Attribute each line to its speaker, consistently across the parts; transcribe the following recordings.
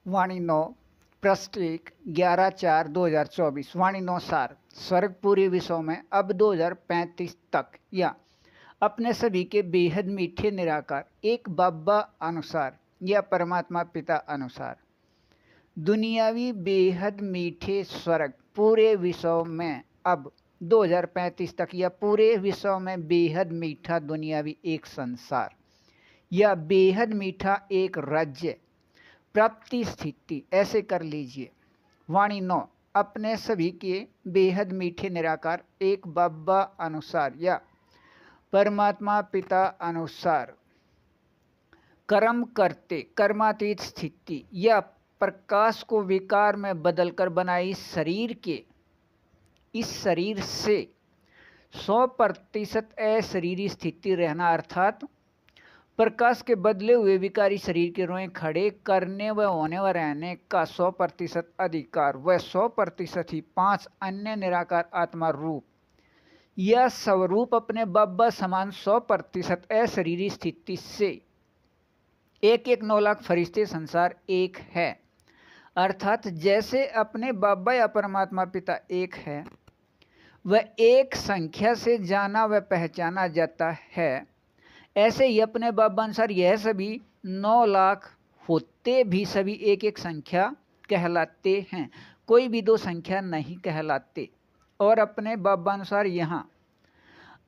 Speaker 1: वाणी 9 पृष्ठ 1 11/4/2024 वाणी 9 सार स्वर्ग पूरे विश्व में अब 2035 तक या अपने सभी के बेहद मीठे निराकार एक बाबा अनुसार या परमात्मा पिता अनुसार दुनियावी बेहद मीठे स्वर्ग पूरे विश्व में अब 2035 तक या पूरे विश्व में बेहद मीठा दुनियावी एक संसार या बेहद मीठा एक राज्य प्राप्ति स्थिति ऐसे कर लीजिए। वाणी 9 अपने सभी के बेहद मीठे निराकार एक बाबा अनुसार या परमात्मा पिता अनुसार कर्म करते कर्मातीत स्थिति या प्रकाश को विकार में बदलकर बनाई शरीर के इस शरीर से 100% अशरीरी स्थिति रहना अर्थात प्रकाश के बदले हुए विकारी शरीर के रोए खड़े करने व होने व रहने का 100% अधिकार व 100% ही 5 अन्य निराकार आत्मा रूप यह स्वरूप अपने बाबा समान 100% अशरीरी स्थिति से 1-9 लाख फरिश्ते संसार एक है। अर्थात जैसे अपने बाबा या परमात्मा पिता एक है वह एक संख्या से जाना व पहचाना जाता है, ऐसे ही अपने बाबा अनुसार यह सभी 9 लाख होते भी सभी एक संख्या कहलाते हैं, कोई भी 2 संख्या नहीं कहलाते। और अपने बाबा अनुसार यहाँ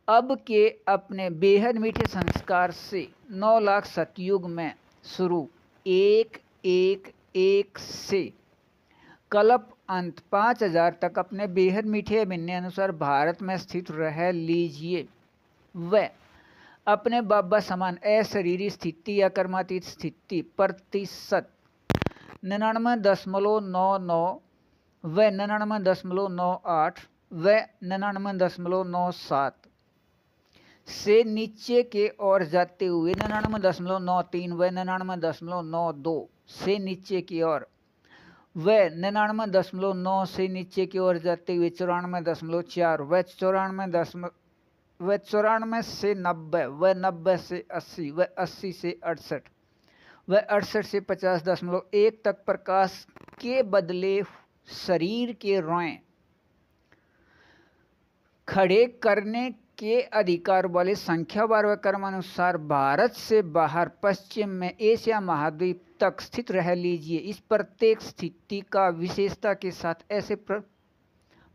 Speaker 1: अब के अपने बेहद मीठे संस्कार से 9 लाख सतयुग में शुरू 1-1-1 से कल्प अंत 5000 तक अपने बेहद मीठे अभिन्न अनुसार भारत में स्थित रह लीजिए। वह अपने बाबा समान अशरीरी स्थिति या कर्मातीत स्थिति प्रतिशत 99.99 व 99.98 व 99.97 से नीचे के ओर जाते हुए 99.93 व 99.92 से नीचे की ओर व 99.9 से नीचे की ओर जाते हुए 94.4 व 94 से 90 व 90 से 80 व 80 से 68 व 68 से 50.1 तक प्रकाश के बदले शरीर के रोए खड़े करने के अधिकार वाले संख्यावार व कर्मानुसार भारत से बाहर पश्चिम में एशिया महाद्वीप तक स्थित रह लीजिए। इस प्रत्येक स्थिति का विशेषता के साथ ऐसे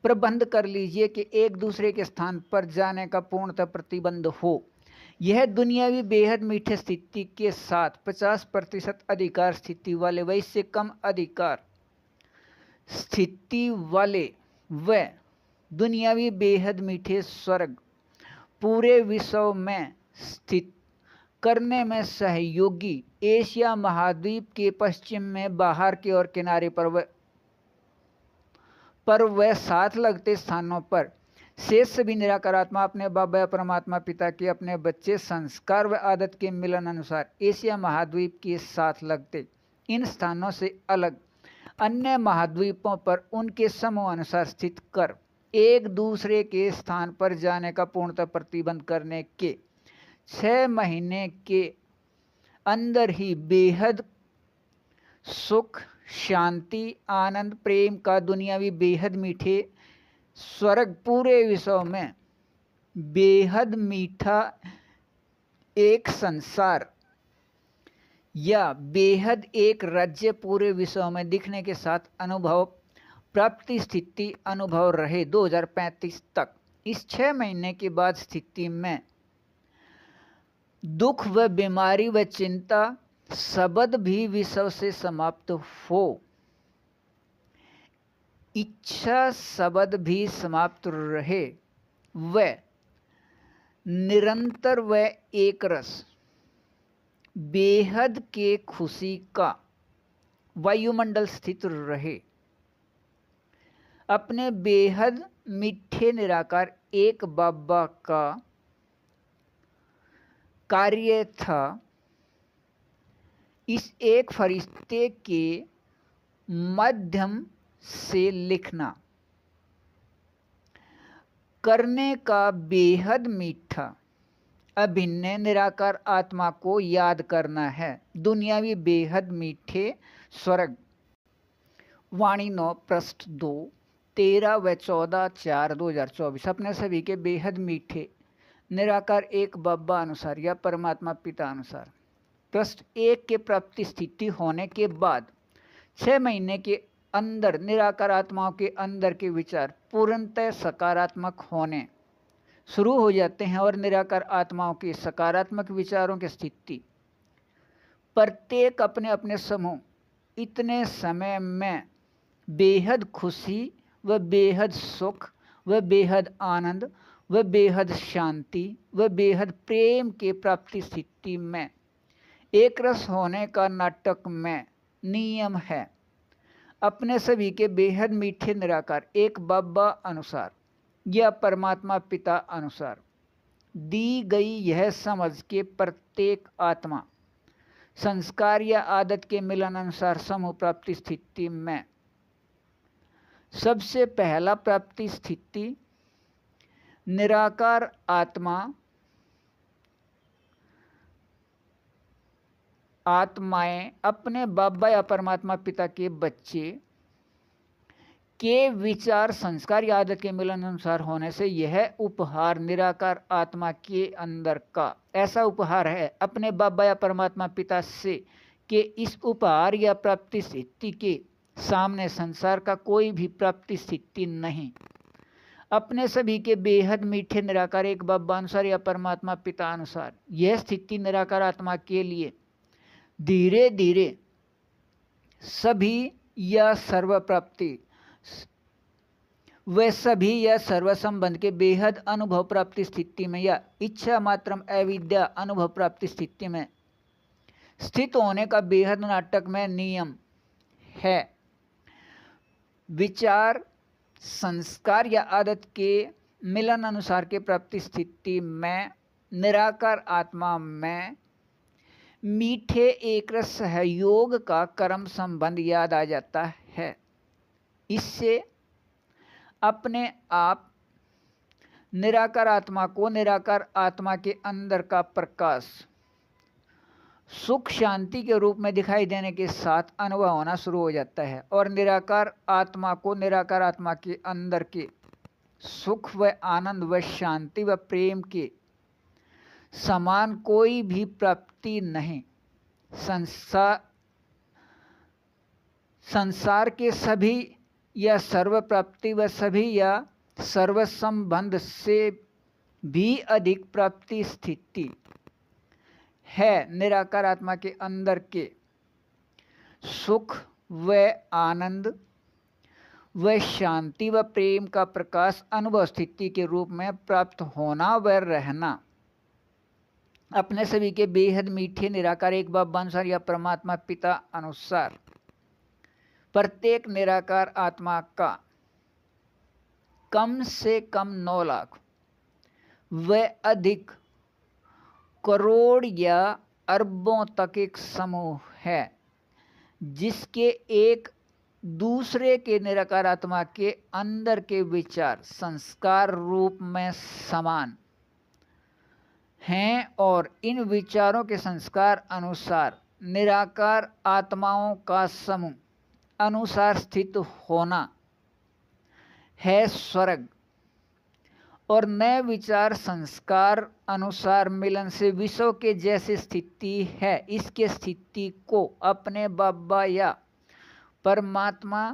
Speaker 1: प्रबंध कर लीजिए कि एक दूसरे के स्थान पर जाने का पूर्णतः प्रतिबंध हो। यह दुनियावी बेहद मीठे स्थिति के साथ 50% अधिकार स्थिति वाले व इससे कम अधिकार स्थिति वाले व दुनियावी बेहद मीठे स्वर्ग पूरे विश्व में स्थित करने में सहयोगी एशिया महाद्वीप के पश्चिम में बाहर की ओर किनारे पर व साथ लगते स्थानों पर शेष सभी निराकार आत्मा अपने बाबा या परमात्मा पिता के अपने बच्चे संस्कार व आदत के मिलन अनुसार एशिया महाद्वीप के साथ लगते इन स्थानों से अलग अन्य महाद्वीपों पर उनके समूह अनुसार स्थित कर एक दूसरे के स्थान पर जाने का पूर्णतः प्रतिबंध करने के 6 महीने के अंदर ही बेहद सुख शांति आनंद प्रेम का दुनियावी बेहद मीठे स्वर्ग पूरे विश्व में बेहद मीठा एक संसार या बेहद एक राज्य पूरे विश्व में दिखने के साथ अनुभव प्राप्ति स्थिति अनुभव रहे 2035 तक। इस 6 महीने के बाद स्थिति में दुख व बीमारी व चिंता शब्द भी विश्व से समाप्त हो, इच्छा शब्द भी समाप्त रहे व निरंतर व एक रस बेहद के खुशी का वायुमंडल स्थित रहे। अपने बेहद मीठे निराकार एक बाबा का कार्य था इस एक फरिश्ते के माध्यम से लिखना करने का बेहद मीठा अभिन्न निराकार आत्मा को याद करना है। दुनियावी बेहद मीठे स्वर्ग वाणी 9 पृष्ठ 2 13 व 14/4/2024 अपने सभी के बेहद मीठे निराकार एक बब्बा अनुसार या परमात्मा पिता अनुसार पृष्ठ 1 के प्राप्ति स्थिति होने के बाद 6 महीने के अंदर निराकार आत्माओं के अंदर के विचार पूर्णतः सकारात्मक होने शुरू हो जाते हैं और निराकार आत्माओं के सकारात्मक विचारों की स्थिति प्रत्येक अपने अपने समूह इतने समय में बेहद खुशी व बेहद सुख व बेहद आनंद व बेहद शांति व बेहद प्रेम के प्राप्ति स्थिति में एक रस होने का नाटक में नियम है। अपने सभी के बेहद मीठे निराकार एक बब्बा अनुसार या परमात्मा पिता अनुसार दी गई यह समझ के प्रत्येक आत्मा संस्कार या आदत के मिलन अनुसार समूह प्राप्ति स्थिति में सबसे पहला प्राप्ति स्थिति निराकार आत्माएं अपने बाबा या परमात्मा पिता के बच्चे के विचार संस्कार या आदत के मिलन अनुसार होने से यह उपहार निराकार आत्मा के अंदर का ऐसा उपहार है अपने बाबा या परमात्मा पिता से कि इस उपहार या प्राप्ति स्थिति के सामने संसार का कोई भी प्राप्ति स्थिति नहीं। अपने सभी के बेहद मीठे निराकार एक बाबा अनुसार या परमात्मा पिता अनुसार यह स्थिति निराकार आत्मा के लिए धीरे धीरे सभी या सर्व प्राप्ति व सभी या सर्व संबंध के बेहद अनुभव प्राप्ति स्थिति में या इच्छा मात्रम अविद्या अनुभव प्राप्ति स्थिति में स्थित होने का बेहद नाटक में नियम है। विचार संस्कार या आदत के मिलन अनुसार के प्राप्ति स्थिति में निराकार आत्मा में मीठे एक रस सहयोग का कर्म संबंध याद आ जाता है। इससे अपने आप निराकार आत्मा को निराकार आत्मा के अंदर का प्रकाश सुख शांति के रूप में दिखाई देने के साथ अनुभव होना शुरू हो जाता है और निराकार आत्मा को निराकार आत्मा के अंदर के सुख व आनंद व शांति व प्रेम के समान कोई भी प्राप्ति नहीं। संसार के सभी या सर्व प्राप्ति व सभी या सर्व संबंध से भी अधिक प्राप्ति स्थिति है निराकार आत्मा के अंदर के सुख व आनंद व शांति व प्रेम का प्रकाश अनुभव स्थिति के रूप में प्राप्त होना व रहना। अपने सभी के बेहद मीठे निराकार एक बाबा अनुसार या परमात्मा पिता अनुसार प्रत्येक निराकार आत्मा का कम से कम 9 लाख व अधिक करोड़ या अरबों तक एक समूह है जिसके एक दूसरे के निराकार आत्मा के अंदर के विचार संस्कार रूप में समान हैं और इन विचारों के संस्कार अनुसार निराकार आत्माओं का समूह अनुसार स्थित होना है स्वर्ग और नए विचार संस्कार अनुसार मिलन से विश्व के जैसी स्थिति है। इसके स्थिति को अपने बाबा या परमात्मा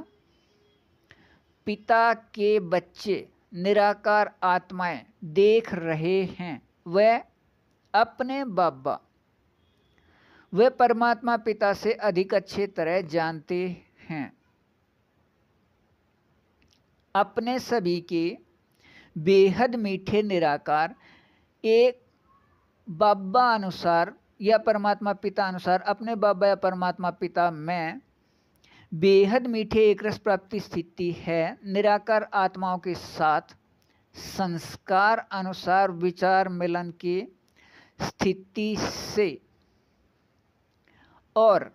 Speaker 1: पिता के बच्चे निराकार आत्माएं देख रहे हैं। वह अपने बाबा वे परमात्मा पिता से अधिक अच्छे तरह जानते हैं। अपने सभी के बेहद मीठे निराकार एक बाबा अनुसार या परमात्मा पिता अनुसार अपने बाबा या परमात्मा पिता में बेहद मीठे एक रस प्राप्ति स्थिति है निराकार आत्माओं के साथ संस्कार अनुसार विचार मिलन की स्थिति से और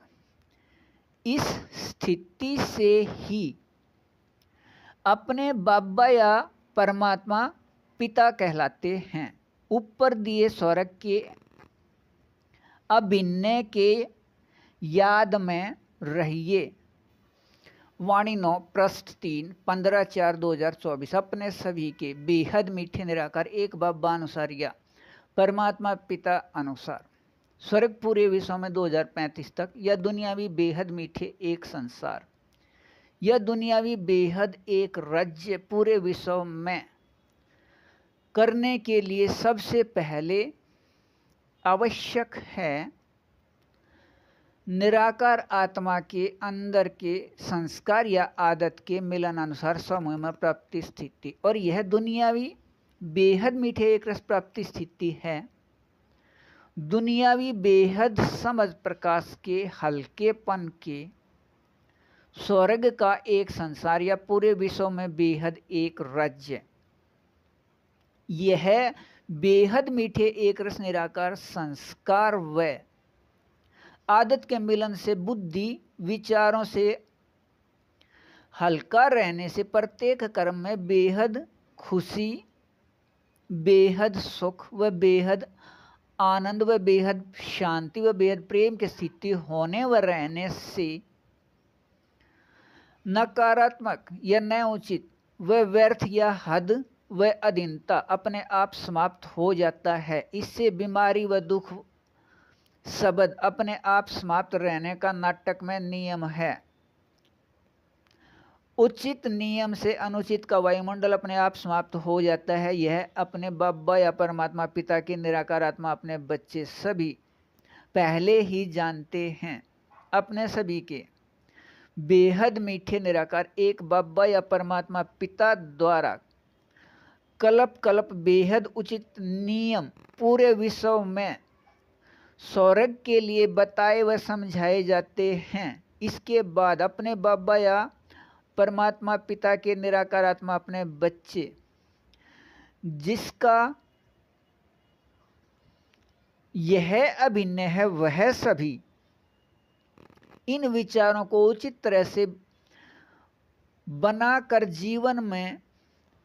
Speaker 1: इस स्थिति से ही अपने बाबा या परमात्मा पिता कहलाते हैं। ऊपर दिए स्वर्ग के अभिनय के याद में रहिए वाणी 9 पृष्ठ 3 15/4/2024 अपने सभी के बेहद मीठे निराकार एक बाबा अनुसार या परमात्मा पिता अनुसार स्वर्ग पूरे विश्व में 2035 तक या दुनियावी बेहद मीठे एक संसार या दुनियावी बेहद एक राज्य पूरे विश्व में करने के लिए सबसे पहले आवश्यक है निराकार आत्मा के अंदर के संस्कार या आदत के मिलन अनुसार समूह में प्राप्ति स्थिति। और यह दुनियावी बेहद मीठे एक रस प्राप्ति स्थिति है दुनियावी बेहद समझ प्रकाश के हल्केपन के स्वर्ग का एक संसार या पूरे विश्व में बेहद एक राज्य। यह बेहद मीठे एक रस निराकार संस्कार व आदत के मिलन से बुद्धि विचारों से हल्का रहने से प्रत्येक कर्म में बेहद खुशी बेहद सुख व बेहद आनंद व बेहद शांति व बेहद प्रेम की स्थिति होने व रहने से नकारात्मक या न उचित व व्यर्थ या हद व अधीनता अपने आप समाप्त हो जाता है। इससे बीमारी व दुख शब्द अपने आप समाप्त रहने का नाटक में नियम है। उचित नियम से अनुचित का वायुमंडल अपने आप समाप्त हो जाता है। यह अपने बाबा या परमात्मा पिता के निराकार आत्मा अपने बच्चे सभी पहले ही जानते हैं। अपने सभी के बेहद मीठे निराकार एक बाबा या परमात्मा पिता द्वारा कल्प कल्प बेहद उचित नियम पूरे विश्व में स्वर्ग के लिए बताए व समझाए जाते हैं। इसके बाद अपने बाबा या परमात्मा पिता के निराकार आत्मा अपने बच्चे जिसका यह अभिन्न है वह सभी इन विचारों को उचित तरह से बनाकर जीवन में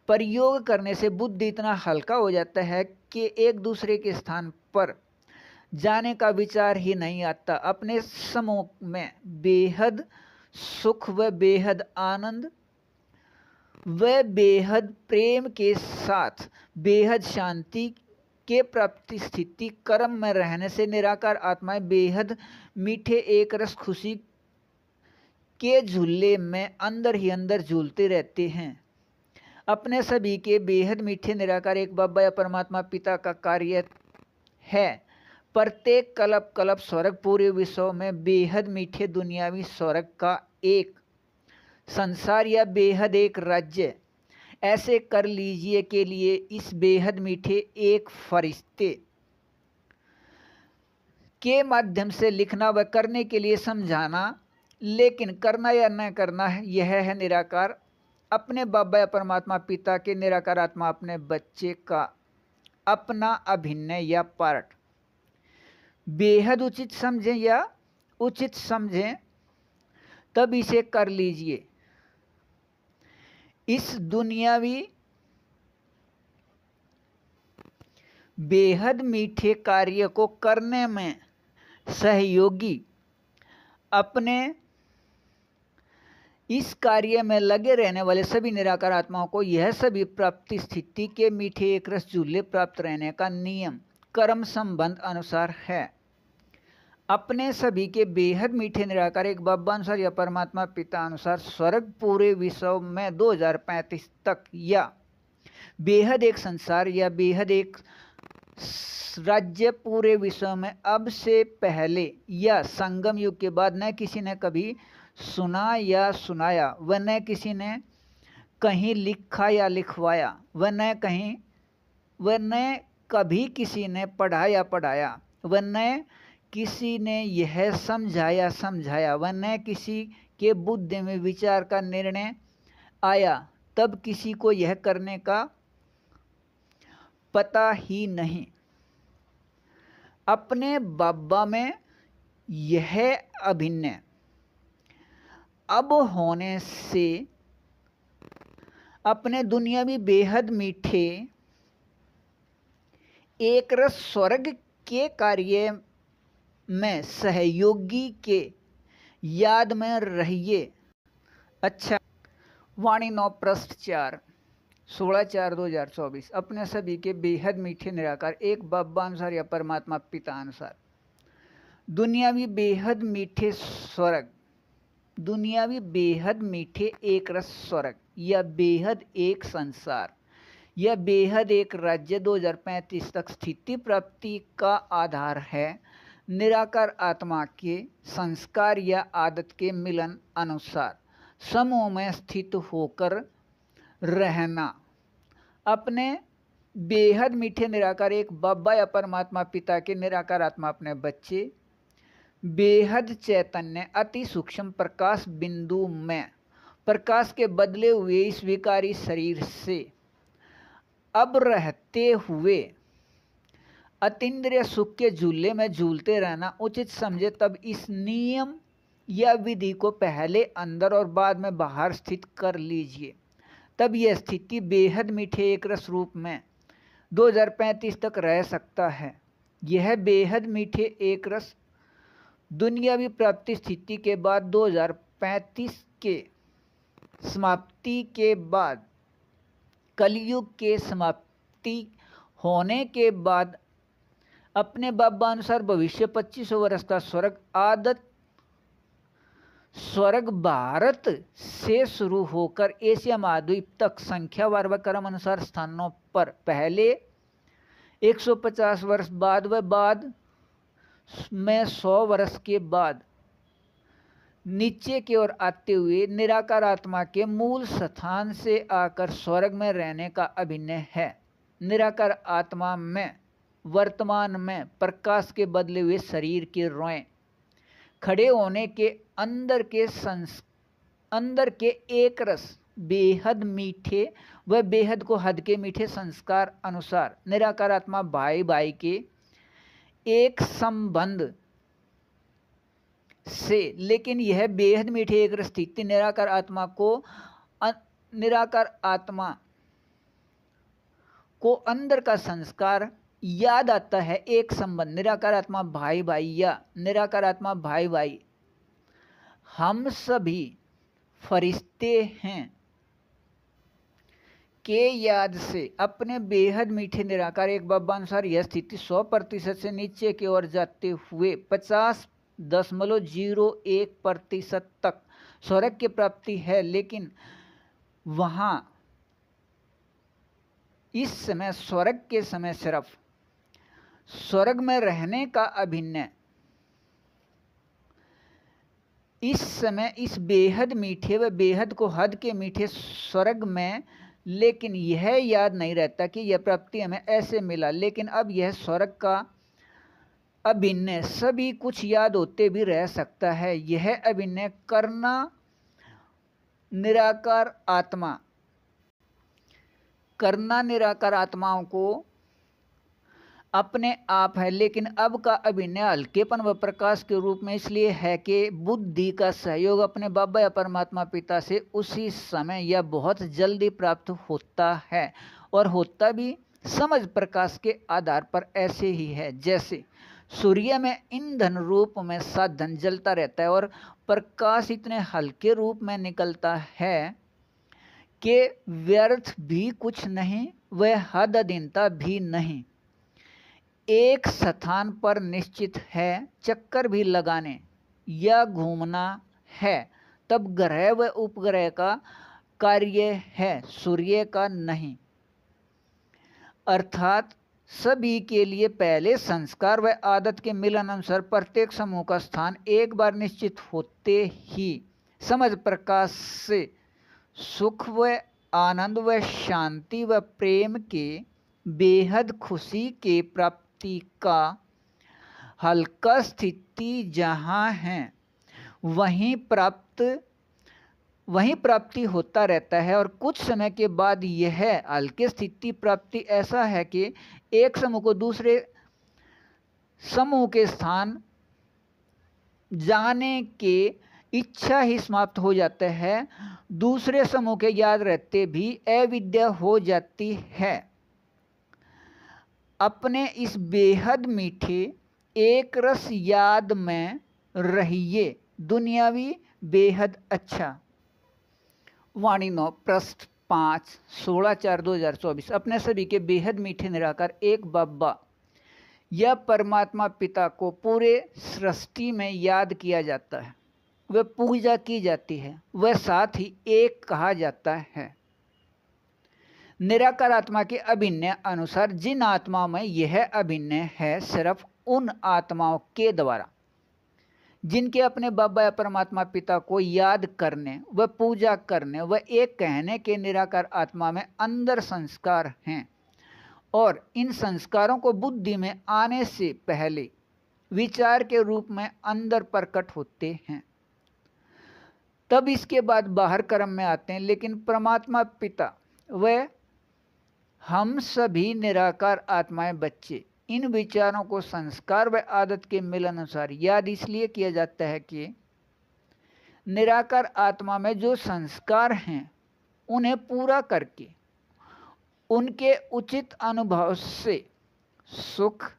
Speaker 1: प्रयोग करने से बुद्धि इतना हल्का हो जाता है कि एक दूसरे के स्थान पर जाने का विचार ही नहीं आता। अपने समूह में बेहद सुख व बेहद आनंद व बेहद प्रेम के साथ बेहद शांति के प्राप्ति स्थिति कर्म में रहने से निराकार आत्माएं बेहद मीठे एक रस खुशी के झूले में अंदर ही अंदर झूलते रहते हैं। अपने सभी के बेहद मीठे निराकार एक बाबा या परमात्मा पिता का कार्य है प्रत्येक कल्प कल्प स्वर्ग पूरे विश्व में बेहद मीठे दुनियावी स्वर्ग का एक संसार या बेहद एक राज्य ऐसे कर लीजिए के लिए इस बेहद मीठे एक फरिश्ते के माध्यम से लिखना व करने के लिए समझाना। लेकिन करना या न करना है यह है निराकार अपने बाबा या परमात्मा पिता के निराकार आत्मा अपने बच्चे का अपना अभिन्न या पार्ट बेहद उचित समझें या उचित समझें तब इसे कर लीजिए। इस दुनियावी बेहद मीठे कार्य को करने में सहयोगी अपने इस कार्य में लगे रहने वाले सभी निराकार आत्माओं को यह सभी प्राप्ति स्थिति के मीठे एक रस झूले प्राप्त रहने का नियम कर्म संबंध अनुसार है। अपने सभी के बेहद मीठे निराकार एक बाबा अनुसार या परमात्मा पिता अनुसार स्वर्ग पूरे विश्व में 2035 तक या बेहद एक संसार या बेहद एक राज्य पूरे विश्व में अब से पहले या संगम युग के बाद न किसी ने कभी सुना या सुनाया व न किसी ने कहीं लिखा या लिखवाया व न कभी किसी ने पढ़ा या पढ़ाया व न किसी ने यह समझाया व न किसी के बुद्धि में विचार का निर्णय आया तब किसी को यह करने का पता ही नहीं। अपने बाबा में यह अभिन्न अब होने से अपने दुनियावी बेहद मीठे एक रस स्वर्ग के कार्य में सहयोगी के याद में रहिए। अच्छा। वाणी 9 पृष्ठ 4, 16/4/2024। अपने सभी के बेहद मीठे निराकार एक बब्बा अनुसार या परमात्मा पिता अनुसार दुनियावी बेहद मीठे स्वर्ग, दुनियावी बेहद मीठे एक रस स्वर्ग या बेहद एक संसार या बेहद एक राज्य 2035 तक स्थिति प्राप्ति का आधार है निराकार आत्मा के संस्कार या आदत के मिलन अनुसार समूह में स्थित होकर रहना। अपने बेहद मीठे निराकार एक बब्बा या परमात्मा पिता के निराकार आत्मा अपने बच्चे बेहद चैतन्य अति सूक्ष्म प्रकाश बिंदु में प्रकाश के बदले हुए इस विकारी शरीर से अब रहते हुए अतीन्द्रिय सुख के झूले में झूलते रहना उचित समझे तब इस नियम या विधि को पहले अंदर और बाद में बाहर स्थित कर लीजिए। तब यह स्थिति बेहद मीठे एक रस रूप में 2035 तक रह सकता है। यह बेहद मीठे एक रस दुनियावी प्राप्ति स्थिति के बाद 2035 के समाप्ति के बाद कलयुग के समाप्ति होने के बाद अपने बब्बा अनुसार भविष्य 2500 वर्ष का स्वर्ग आदत स्वर्ग भारत से शुरू होकर एशिया महाद्वीप तक संख्यावार व क्रम अनुसार स्थानों पर पहले 150 वर्ष बाद व बाद में 100 वर्ष के बाद नीचे की ओर आते हुए निराकार आत्मा के मूल स्थान से आकर स्वर्ग में रहने का अभिनय है। निराकार आत्मा में वर्तमान में प्रकाश के बदले हुए शरीर के रोएं खड़े होने के अंदर के एक रस बेहद मीठे व बेहद को हद के मीठे संस्कार अनुसार निराकार आत्मा भाई भाई के एक संबंध से, लेकिन यह बेहद मीठे एक स्थिति निराकार आत्मा को अंदर का संस्कार याद आता है। एक संबंध निराकार आत्मा भाई भाई या निराकार आत्मा भाई भाई हम सभी फरिश्ते हैं के याद से अपने बेहद मीठे निराकार एक बब्बा अनुसार यह स्थिति 100% से नीचे की ओर जाते हुए 50.01% तक स्वर्ग की प्राप्ति है। लेकिन वहां इस समय स्वर्ग के समय सिर्फ स्वर्ग में रहने का अभिनय इस समय इस बेहद मीठे व बेहद को हद के मीठे स्वर्ग में, लेकिन यह याद नहीं रहता कि यह प्राप्ति हमें ऐसे मिला। लेकिन अब यह स्वर्ग का अभिनय सभी कुछ याद होते भी रह सकता है। यह अभिनय करना निराकार आत्माओं को अपने आप है। लेकिन अब का अभिनय हल्केपन व प्रकाश के रूप में इसलिए है कि बुद्धि का सहयोग अपने बाबा या परमात्मा पिता से उसी समय या बहुत जल्दी प्राप्त होता है और होता भी समझ प्रकाश के आधार पर ऐसे ही है जैसे सूर्य में ईंधन रूप में साधन जलता रहता है और प्रकाश इतने हल्के रूप में निकलता है कि व्यर्थ भी कुछ नहीं व हद अधीनता भी नहीं। एक स्थान पर निश्चित है चक्कर भी लगाने या घूमना है तब ग्रह व उपग्रह का कार्य है, सूर्य का नहीं। अर्थात सभी के लिए पहले संस्कार व आदत के मिलन अनुसार प्रत्येक समूह का स्थान एक बार निश्चित होते ही समझ प्रकाश से सुख व आनंद व शांति व प्रेम के बेहद खुशी के प्राप्ति का हल्का स्थिति जहाँ है वहीं प्राप्ति होता रहता है। और कुछ समय के बाद यह हल्के स्थिति प्राप्ति ऐसा है कि एक समूह को दूसरे समूह के स्थान जाने के इच्छा ही समाप्त हो जाता है, दूसरे समूह के याद रहते भी अविद्या हो जाती है। अपने इस बेहद मीठे एक रस याद में रहिए। दुनियावी बेहद अच्छा वाणी 9 पृष्ठ 5 16/4/2024। अपने सभी के बेहद मीठे निराकार एक बाबा या परमात्मा पिता को पूरे सृष्टि में याद किया जाता है, वह पूजा की जाती है, वह साथ ही एक कहा जाता है। निराकार आत्मा के अभिनय अनुसार जिन आत्माओं में यह अभिनय है, सिर्फ उन आत्माओं के द्वारा जिनके अपने बाबा या परमात्मा पिता को याद करने व पूजा करने व एक कहने के निराकार आत्मा में अंदर संस्कार हैं और इन संस्कारों को बुद्धि में आने से पहले विचार के रूप में अंदर प्रकट होते हैं, तब इसके बाद बाहर कर्म में आते हैं। लेकिन परमात्मा पिता व हम सभी निराकार आत्माएं बच्चे इन विचारों को संस्कार व आदत के मिलन अनुसार याद इसलिए किया जाता है कि निराकार आत्मा में जो संस्कार हैं उन्हें पूरा करके उनके उचित अनुभव से सुख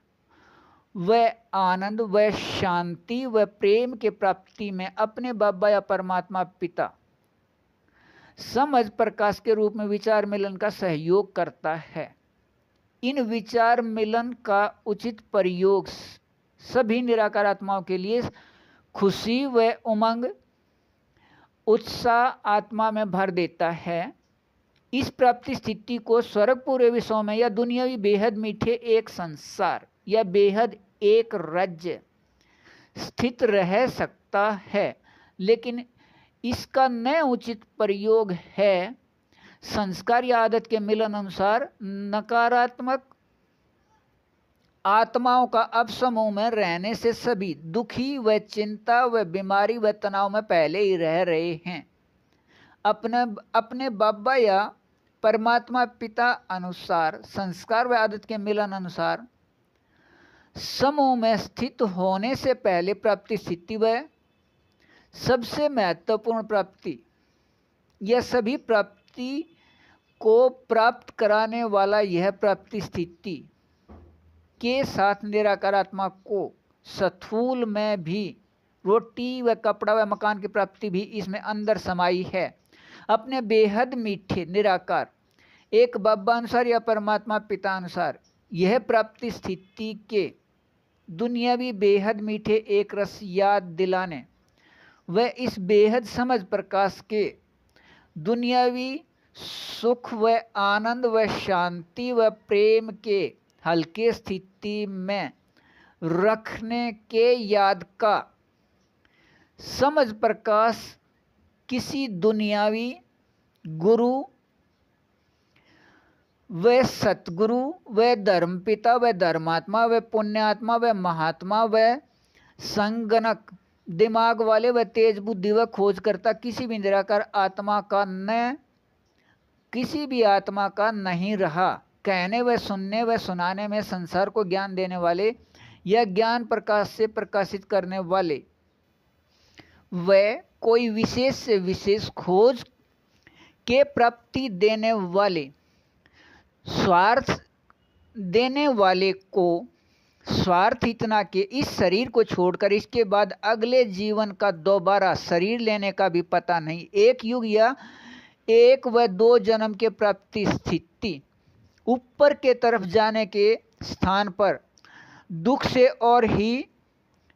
Speaker 1: व आनंद व शांति व प्रेम के प्राप्ति में अपने बाबा या परमात्मा पिता समझ प्रकाश के रूप में विचार मिलन का सहयोग करता है। इन विचार मिलन का उचित प्रयोग सभी निराकार आत्माओं के लिए खुशी व उमंग उत्साह आत्मा में भर देता है। इस प्राप्ति स्थिति को स्वर्ग पूरे विश्व में या दुनियावी बेहद मीठे एक संसार या बेहद एक राज्य स्थित रह सकता है, लेकिन इसका न उचित प्रयोग है संस्कार या आदत के मिलन अनुसार नकारात्मक आत्माओं का अब समूह में रहने से सभी दुखी व चिंता व बीमारी व तनाव में पहले ही रह रहे हैं। अपने बाबा या परमात्मा पिता अनुसार संस्कार व आदत के मिलन अनुसार समूह में स्थित होने से पहले प्राप्ति स्थिति व सबसे महत्वपूर्ण प्राप्ति यह सभी प्राप्ति को प्राप्त कराने वाला यह प्राप्ति स्थिति के साथ निराकार आत्मा को स्थूल में भी रोटी व कपड़ा व मकान की प्राप्ति भी इसमें अंदर समाई है। अपने बेहद मीठे निराकार एक बाबा अनुसार या परमात्मा पिता अनुसार यह प्राप्ति स्थिति के दुनियावी बेहद मीठे एक रस याद दिलाने व इस बेहद समझ प्रकाश के दुनियावी सुख व आनंद व शांति व प्रेम के हल्के स्थिति में रखने के याद का समझ प्रकाश किसी दुनियावी गुरु व सतगुरु व धर्मपिता व धर्मात्मा व पुण्यात्मा व महात्मा व संगणक दिमाग वाले व तेज बुद्धि व खोजकर्ता किसी भी निराकार आत्मा का न किसी भी आत्मा का नहीं रहा। कहने व सुनने व सुनाने में संसार को ज्ञान देने वाले या ज्ञान प्रकाश से प्रकाशित करने वाले व कोई विशेष से विशेष खोज के प्राप्ति देने वाले स्वार्थ देने वाले को स्वार्थ इतना कि इस शरीर को छोड़कर इसके बाद अगले जीवन का दोबारा शरीर लेने का भी पता नहीं। एक युग या एक व दो जन्म के प्राप्ति स्थिति ऊपर के तरफ जाने के स्थान पर दुख से और ही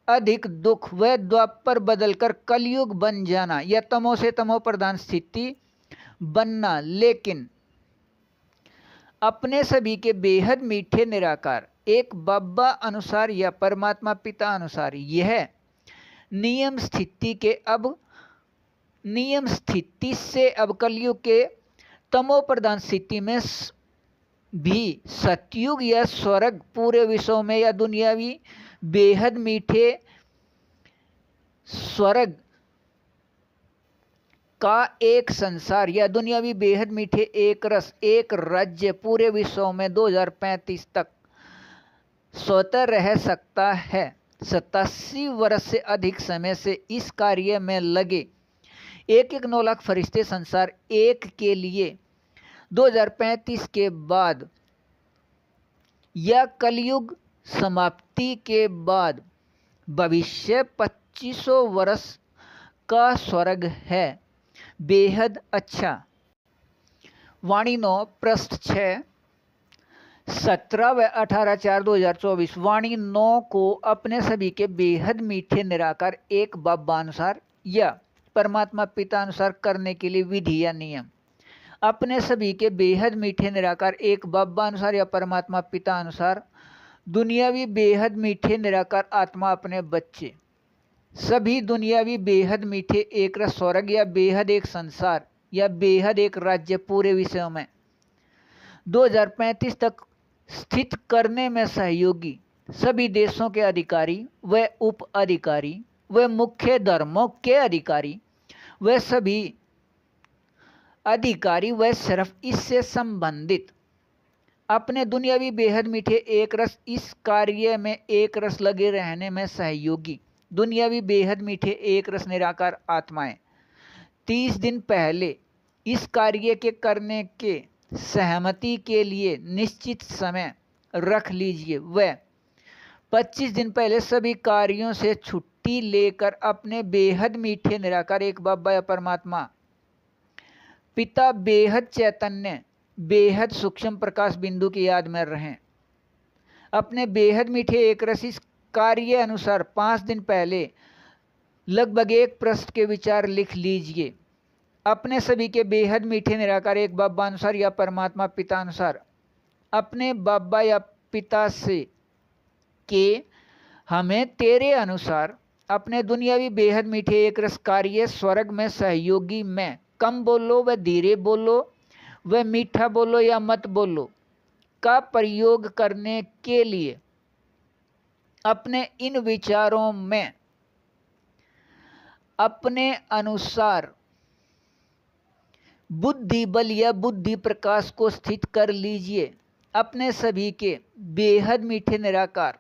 Speaker 1: अधिक दुख व द्वापर बदलकर कलयुग बन जाना या तमो से तमो प्रधान स्थिति बनना। लेकिन अपने सभी के बेहद मीठे निराकार एक बाबा अनुसार या परमात्मा पिता अनुसार यह नियम स्थिति से अब कलयुग के तमो प्रधान स्थिति में भी सतयुग या स्वर्ग पूरे विश्व में या दुनियावी बेहद मीठे स्वर्ग का एक संसार या दुनियावी बेहद मीठे एक रस एक राज्य पूरे विश्व में 2035 तक स्वतः रह सकता है। 87 वर्ष से अधिक समय से इस कार्य में लगे 9 लाख फरिश्ते संसार एक के लिए 2035 के बाद या कलयुग समाप्ति के बाद भविष्य 2500 वर्ष का स्वर्ग है। बेहद अच्छा। वाणी 9 पृष्ठ 6 17 व 18/4/2024। वाणी 9 को अपने सभी के बेहद मीठे निराकार एक बाबानुसार या परमात्मा पिता अनुसार करने के लिए विधि या नियम। अपने सभी के बेहद मीठे निराकार एक बाबानुसार या परमात्मा पिता अनुसार दुनियावी बेहद मीठे निराकार आत्मा अपने बच्चे सभी दुनियावी बेहद मीठे एक रस स्वर्ग या बेहद एक संसार या बेहद एक राज्य पूरे विषयों में 2035 तक स्थित करने में सहयोगी सभी देशों के अधिकारी व उप अधिकारी व मुख्य धर्मों के अधिकारी व सभी अधिकारी व सिर्फ इससे संबंधित अपने दुनियावी बेहद मीठे एक रस इस कार्य में एक रस लगे रहने में सहयोगी दुनियावी बेहद मीठे एक रस निराकार आत्माएं 30 दिन पहले इस कार्य के करने के सहमति के लिए निश्चित समय रख लीजिए व 25 दिन पहले सभी कार्यों से छुट्टी लेकर अपने बेहद मीठे निराकार एक बाबा या परमात्मा पिता बेहद चैतन्य बेहद सूक्ष्म प्रकाश बिंदु की याद में रहें। अपने बेहद मीठे एक रस इस कार्य अनुसार 5 दिन पहले लगभग 1 पृष्ठ के विचार लिख लीजिए। अपने सभी के बेहद मीठे निराकार एक बाबा अनुसार या परमात्मा पिता अनुसार अपने बाबा या पिता से के हमें तेरे अनुसार अपने दुनियावी बेहद मीठे एक रस कार्य स्वर्ग में सहयोगी में कम बोलो व धीरे बोलो व मीठा बोलो या मत बोलो का प्रयोग करने के लिए अपने इन विचारों में अपने अनुसार बुद्धि बल या बुद्धि प्रकाश को स्थित कर लीजिए। अपने सभी के बेहद मीठे निराकार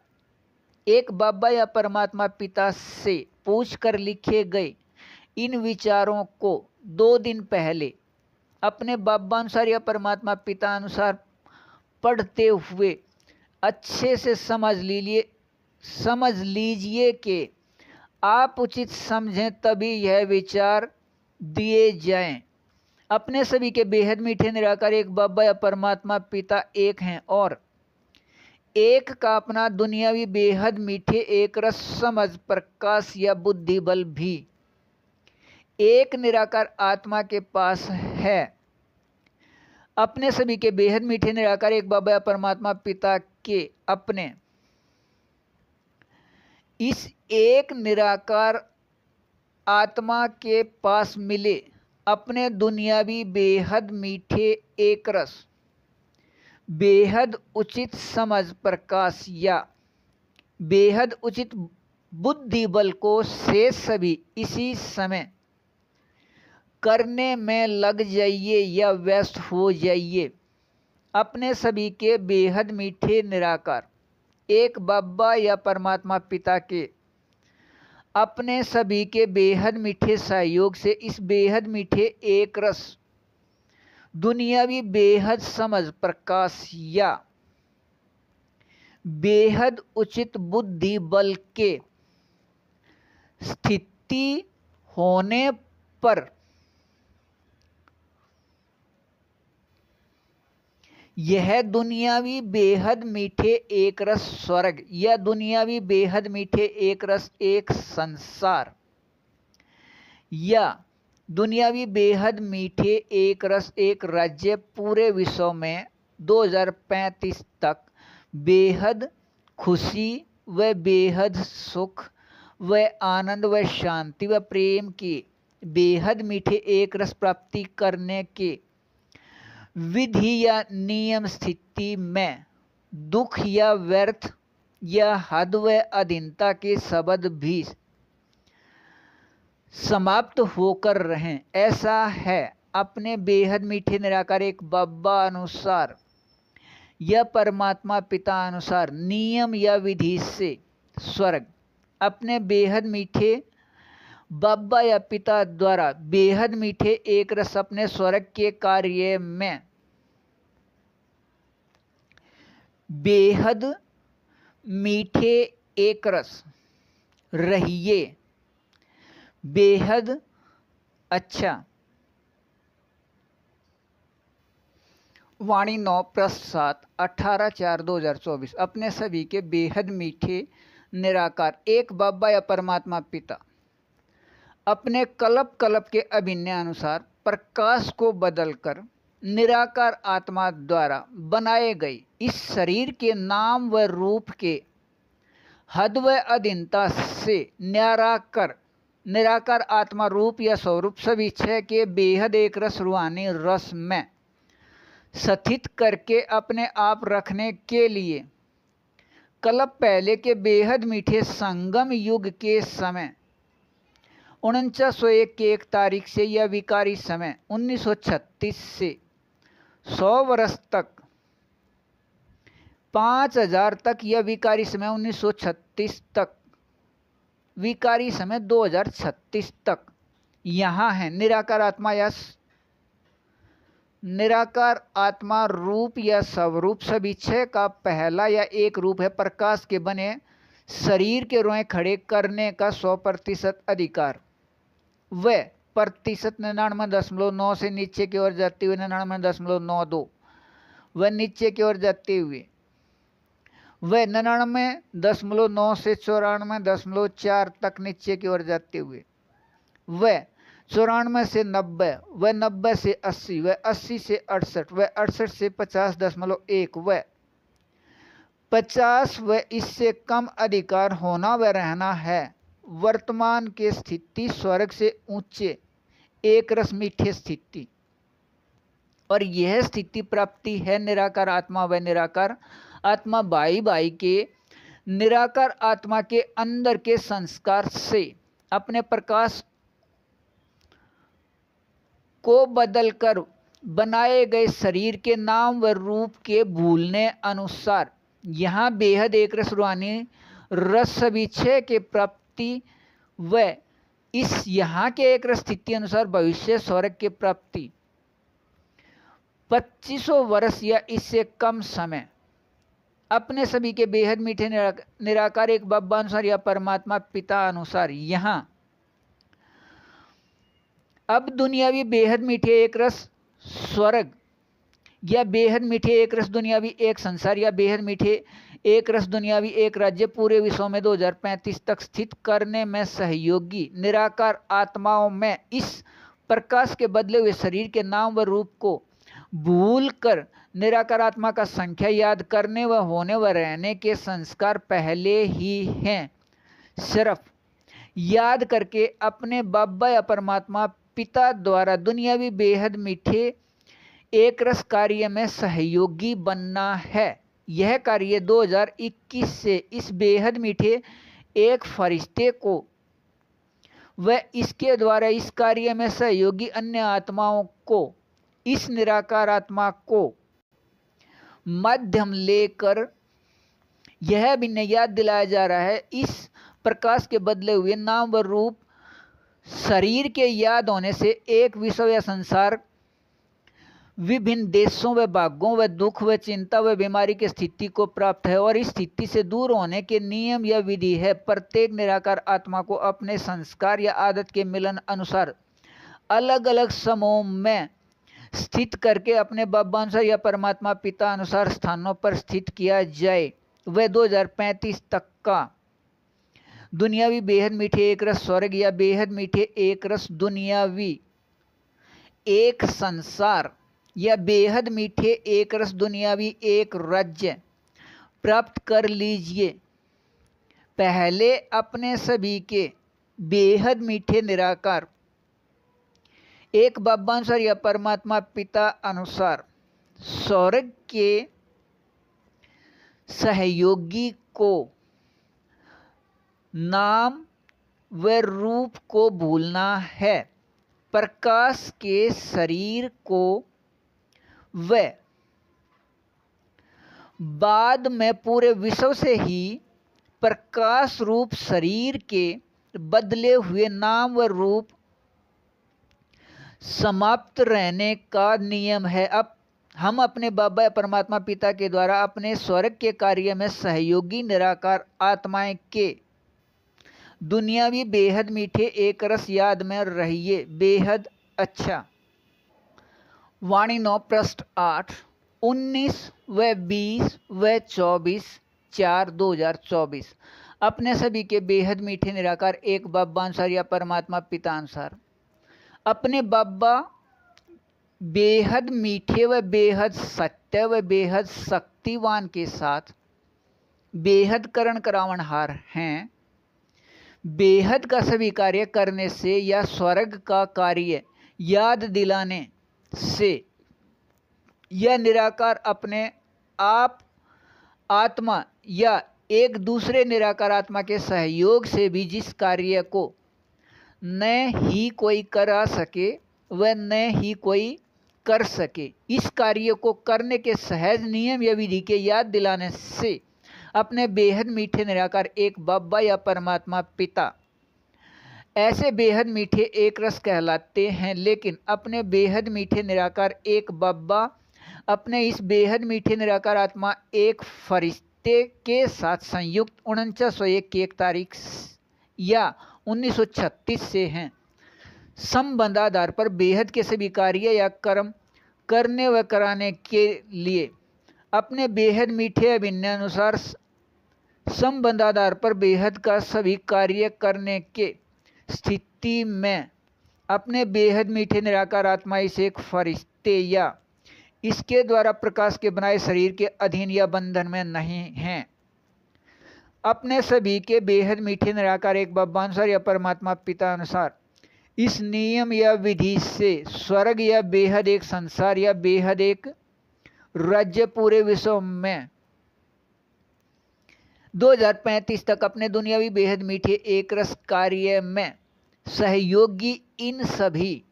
Speaker 1: एक बाबा या परमात्मा पिता से पूछकर लिखे गए इन विचारों को 2 दिन पहले अपने बाबा अनुसार या परमात्मा पिता अनुसार पढ़ते हुए अच्छे से समझ लीजिए कि आप उचित समझें तभी यह विचार दिए जाएं। अपने सभी के बेहद मीठे निराकार एक बाबा या परमात्मा पिता एक हैं और एक का अपना दुनियावी बेहद मीठे एक रस समझ प्रकाश या बुद्धि बल भी एक निराकार आत्मा के पास है। अपने सभी के बेहद मीठे निराकार एक बाबा या परमात्मा पिता के अपने इस एक निराकार आत्मा के पास मिले अपने दुनियावी बेहद मीठे एक रस बेहद उचित समझ प्रकाश या बेहद उचित बुद्धि बल को से सभी इसी समय करने में लग जाइए या व्यस्त हो जाइए। अपने सभी के बेहद मीठे निराकार एक बाबा या परमात्मा पिता के अपने सभी के बेहद मीठे सहयोग से इस बेहद मीठे एक रस दुनियावी बेहद समझ प्रकाश या बेहद उचित बुद्धि बल के स्थिति होने पर यह दुनियावी बेहद मीठे एक रस स्वर्ग या दुनियावी बेहद मीठे एक रस एक संसार या दुनियावी बेहद मीठे एक रस एक राज्य पूरे विश्व में 2035 तक बेहद खुशी व बेहद सुख व आनंद व शांति व प्रेम की बेहद मीठे एक रस प्राप्ति करने के विधि या नियम स्थिति में दुख या व्यर्थ या हद व अधीनता के शब्द भी समाप्त होकर रहें। ऐसा है अपने बेहद मीठे निराकार एक बाबा अनुसार या परमात्मा पिता अनुसार नियम या विधि से स्वर्ग अपने बेहद मीठे बाबा या पिता द्वारा बेहद मीठे एक रस अपने स्वर्ग के कार्य में बेहद मीठे एक रस रहिए। बेहद अच्छा। वाणी 9 पृष्ठ 7 18/4/2024 अपने सभी के बेहद मीठे निराकार एक बाबा या परमात्मा पिता अपने कल्प कल्प के अभिन्न अनुसार प्रकाश को बदलकर निराकार आत्मा द्वारा बनाए गए इस शरीर के नाम व रूप के हद व अधीनता से निराकार आत्मा रूप या स्वरूप सभी छह के बेहद एक रस रूहानी रस में स्थित करके अपने आप रखने के लिए कल्प पहले के बेहद मीठे संगम युग के समय 4901 के 1 तारीख से या विकारी समय 1936 से 100 वर्ष तक 5000 तक या विकारी समय 1936 तक विकारी समय 2036 तक यहाँ है निराकार आत्मा या निराकार आत्मा रूप या स्वरूप सभी छह का पहला या एक रूप है प्रकाश के बने शरीर के रोए खड़े करने का 100% अधिकार वह प्रतिशत 99.9 से नीचे की ओर जाते हुए 99.92 वह नीचे की ओर जाते हुए वह 99.9 से 94.4 तक नीचे की ओर जाते हुए वह 94 से 90 वह 90 से 80 वह 80 से 68 वह 68 से 50.1 वह 50 व इससे कम अधिकार होना व रहना है वर्तमान के स्थिति स्वर्ग से ऊंचे एक रस मीठे स्थिति और यह स्थिति प्राप्ति है निराकार आत्मा व निराकार आत्मा भाई भाई के निराकार आत्मा के अंदर के संस्कार से अपने प्रकाश को बदलकर बनाए गए शरीर के नाम व रूप के भूलने अनुसार यहाँ बेहद एक रस रूहानी रस सभी छह के प्राप्ति व इस यहाँ के एक रस स्थिति अनुसार भविष्य स्वर्ग के प्राप्ति 2500 वर्ष या इससे कम समय अपने सभी के बेहद मीठे निराकार एक बाबा अनुसार या परमात्मा पिता अनुसार यहाँ अब दुनियावी बेहद मीठे एक रस स्वर्ग या बेहद मीठे एक रस दुनियावी एक संसार या बेहद मीठे एक रस दुनियावी एक राज्य पूरे विश्व में 2035 तक स्थित करने में सहयोगी निराकार आत्माओं में इस प्रकाश के बदले हुए शरीर के नाम व रूप को भूल कर निराकार आत्मा का संख्या याद करने व होने व रहने के संस्कार पहले ही हैं सिर्फ याद करके अपने बाबा या परमात्मा पिता द्वारा दुनियावी बेहद मीठे एक रस कार्य में सहयोगी बनना है यह कार्य 2021 से इस बेहद मीठे एक फरिश्ते को व इसके द्वारा इस कार्य में सहयोगी अन्य आत्माओं को इस निराकार आत्मा को माध्यम लेकर यह भी याद दिलाया जा रहा है इस प्रकाश के बदले हुए नाम व रूप शरीर के याद होने से एक विश्व या संसार विभिन्न देशों व भागों व दुख व चिंता व बीमारी की स्थिति को प्राप्त है और इस स्थिति से दूर होने के नियम या विधि है प्रत्येक निराकार आत्मा को अपने संस्कार या आदत के मिलन अनुसार अलग अलग समूह में स्थित करके अपने बाबा अनुसार या परमात्मा पिता अनुसार स्थानों पर स्थित किया जाए वह 2035 तक का दुनियावी बेहद मीठे एक रस स्वर्ग या बेहद मीठे एक रस दुनियावी एक संसार या बेहद मीठे एक रस दुनियावी एक राज्य प्राप्त कर लीजिए पहले अपने सभी के बेहद मीठे निराकार एक बाबा अनुसार या परमात्मा पिता अनुसार स्वर्ग के सहयोगी को नाम व रूप को भूलना है प्रकाश के शरीर को व बाद में पूरे विश्व से ही प्रकाश रूप शरीर के बदले हुए नाम व रूप समाप्त रहने का नियम है अब हम अपने बाबा परमात्मा पिता के द्वारा अपने स्वर्ग के कार्य में सहयोगी निराकार आत्माएं के दुनियावी बेहद मीठे एक रस याद में रहिए बेहद अच्छा वाणी 9 पृष्ठ 8 19 व 20 व 24/4/2024 अपने सभी के बेहद मीठे निराकार एक बाबा अनुसार या परमात्मा पिता अनुसार अपने बाबा बेहद मीठे व बेहद सत्य व बेहद शक्तिवान के साथ बेहद करण करावनहार हैं। बेहद का सभी कार्य करने से या स्वर्ग का कार्य याद दिलाने से यह निराकार अपने आप आत्मा या एक दूसरे निराकार आत्मा के सहयोग से भी जिस कार्य को न ही कोई करा सके व न ही कोई कर सके, इस कार्य को करने के सहज नियम या विधि के याद दिलाने से अपने बेहद मीठे निराकार एक बाबा या परमात्मा पिता ऐसे बेहद मीठे एक रस कहलाते हैं। लेकिन अपने बेहद मीठे निराकार एक बाबा अपने इस बेहद मीठे निराकार आत्मा एक फरिश्ते के साथ संयुक्त 49/1/1 या 1936 से हैं। संबंध आधार पर बेहद के सभी कार्य या कर्म करने व कराने के लिए अपने बेहद मीठे अभिन्न अनुसार संबंध आधार पर बेहद का सभी कार्य करने के स्थिति में अपने बेहद मीठे निराकार आत्मा इस एक फरिश्ते या इसके द्वारा प्रकाश के बनाए शरीर के अधीन या बंधन में नहीं हैं। अपने सभी के बेहद मीठे निराकार एक बाबा अनुसार या परमात्मा पिता अनुसार इस नियम या विधि से स्वर्ग या बेहद एक संसार या बेहद एक राज्य पूरे विश्व में 2035 तक अपने दुनियावी बेहद मीठे एक रस कार्य में सहयोगी इन सभी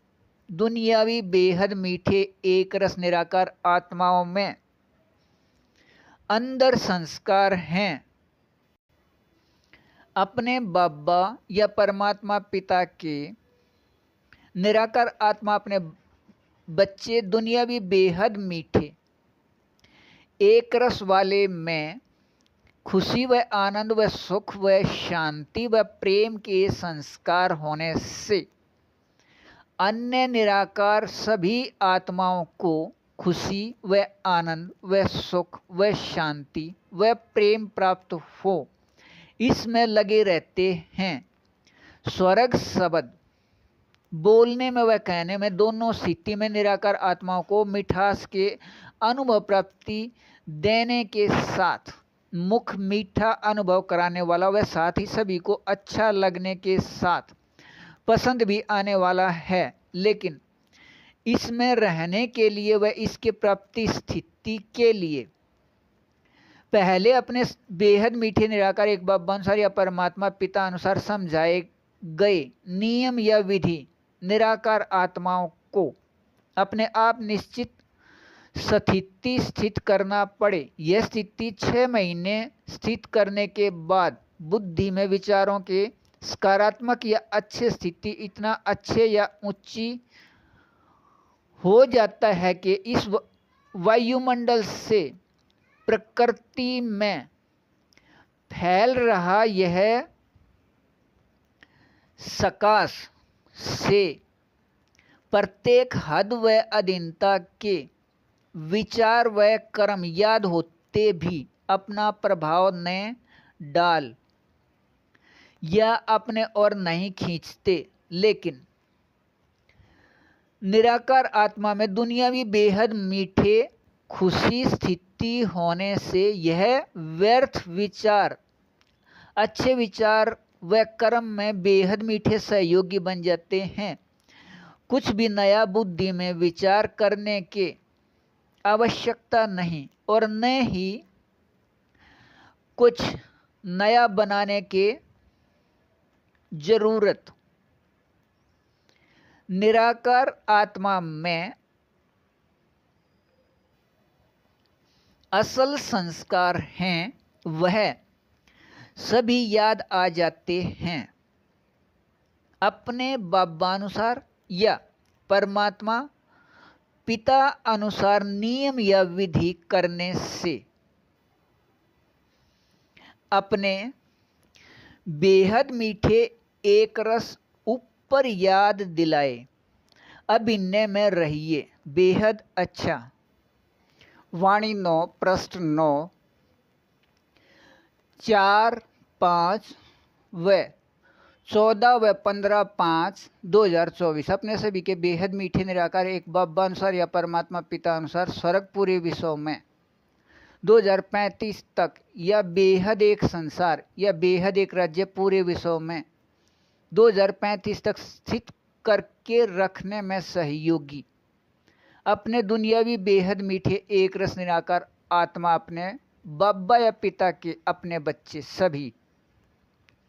Speaker 1: दुनियावी बेहद मीठे एक रस निराकार आत्माओं में अंदर संस्कार हैं। अपने बाबा या परमात्मा पिता के निराकार आत्मा अपने बच्चे दुनियावी बेहद मीठे एक रस वाले में खुशी व आनंद व सुख व शांति व प्रेम के संस्कार होने से अन्य निराकार सभी आत्माओं को खुशी व आनंद व सुख व शांति व प्रेम प्राप्त हो इसमें लगे रहते हैं। स्वर्ग शब्द बोलने में व कहने में दोनों स्थिति में निराकार आत्माओं को मिठास के अनुभव प्राप्ति देने के साथ मुख मीठा अनुभव कराने वाला व साथ ही सभी को अच्छा लगने के साथ पसंद भी आने वाला है। लेकिन इसमें रहने के लिए व इसके प्राप्ति स्थिति के लिए पहले अपने बेहद मीठे निराकार एक बाबा अनुसार या परमात्मा पिता अनुसार समझाए गए नियम या विधि निराकार आत्माओं को अपने आप निश्चित स्थिति स्थित करना पड़े। यह स्थिति 6 महीने स्थित करने के बाद बुद्धि में विचारों के सकारात्मक या अच्छे स्थिति इतना अच्छे या ऊंची हो जाता है कि इस वायुमंडल से प्रकृति में फैल रहा यह सकाश से प्रत्येक हद व अधीनता के विचार व कर्म याद होते भी अपना प्रभाव न डाल या अपने और नहीं खींचते। लेकिन निराकार आत्मा में दुनियावी बेहद मीठे खुशी स्थिति होने से यह व्यर्थ विचार अच्छे विचार व कर्म में बेहद मीठे सहयोगी बन जाते हैं। कुछ भी नया बुद्धि में विचार करने के आवश्यकता नहीं और न ही कुछ नया बनाने के जरूरत। निराकार आत्मा में असल संस्कार हैं वह सभी याद आ जाते हैं। अपने बाबानुसार या परमात्मा पिता अनुसार नियम या विधि करने से अपने बेहद मीठे एक रस ऊपर याद दिलाए अभिनय में रहिए बेहद अच्छा वाणी 9 पृष्ठ 9 4, 5 व 14 व 15/5/2024 अपने सभी के बेहद मीठे निराकार एक बाबा अनुसार या परमात्मा पिता अनुसार स्वर्ग पूरे विश्व में 2035 तक या बेहद एक संसार या बेहद एक राज्य पूरे विश्व में 2035 तक स्थित करके रखने में सहयोगी अपने दुनियावी बेहद मीठे एक रस निराकार आत्मा अपने बाबा या पिता के अपने बच्चे सभी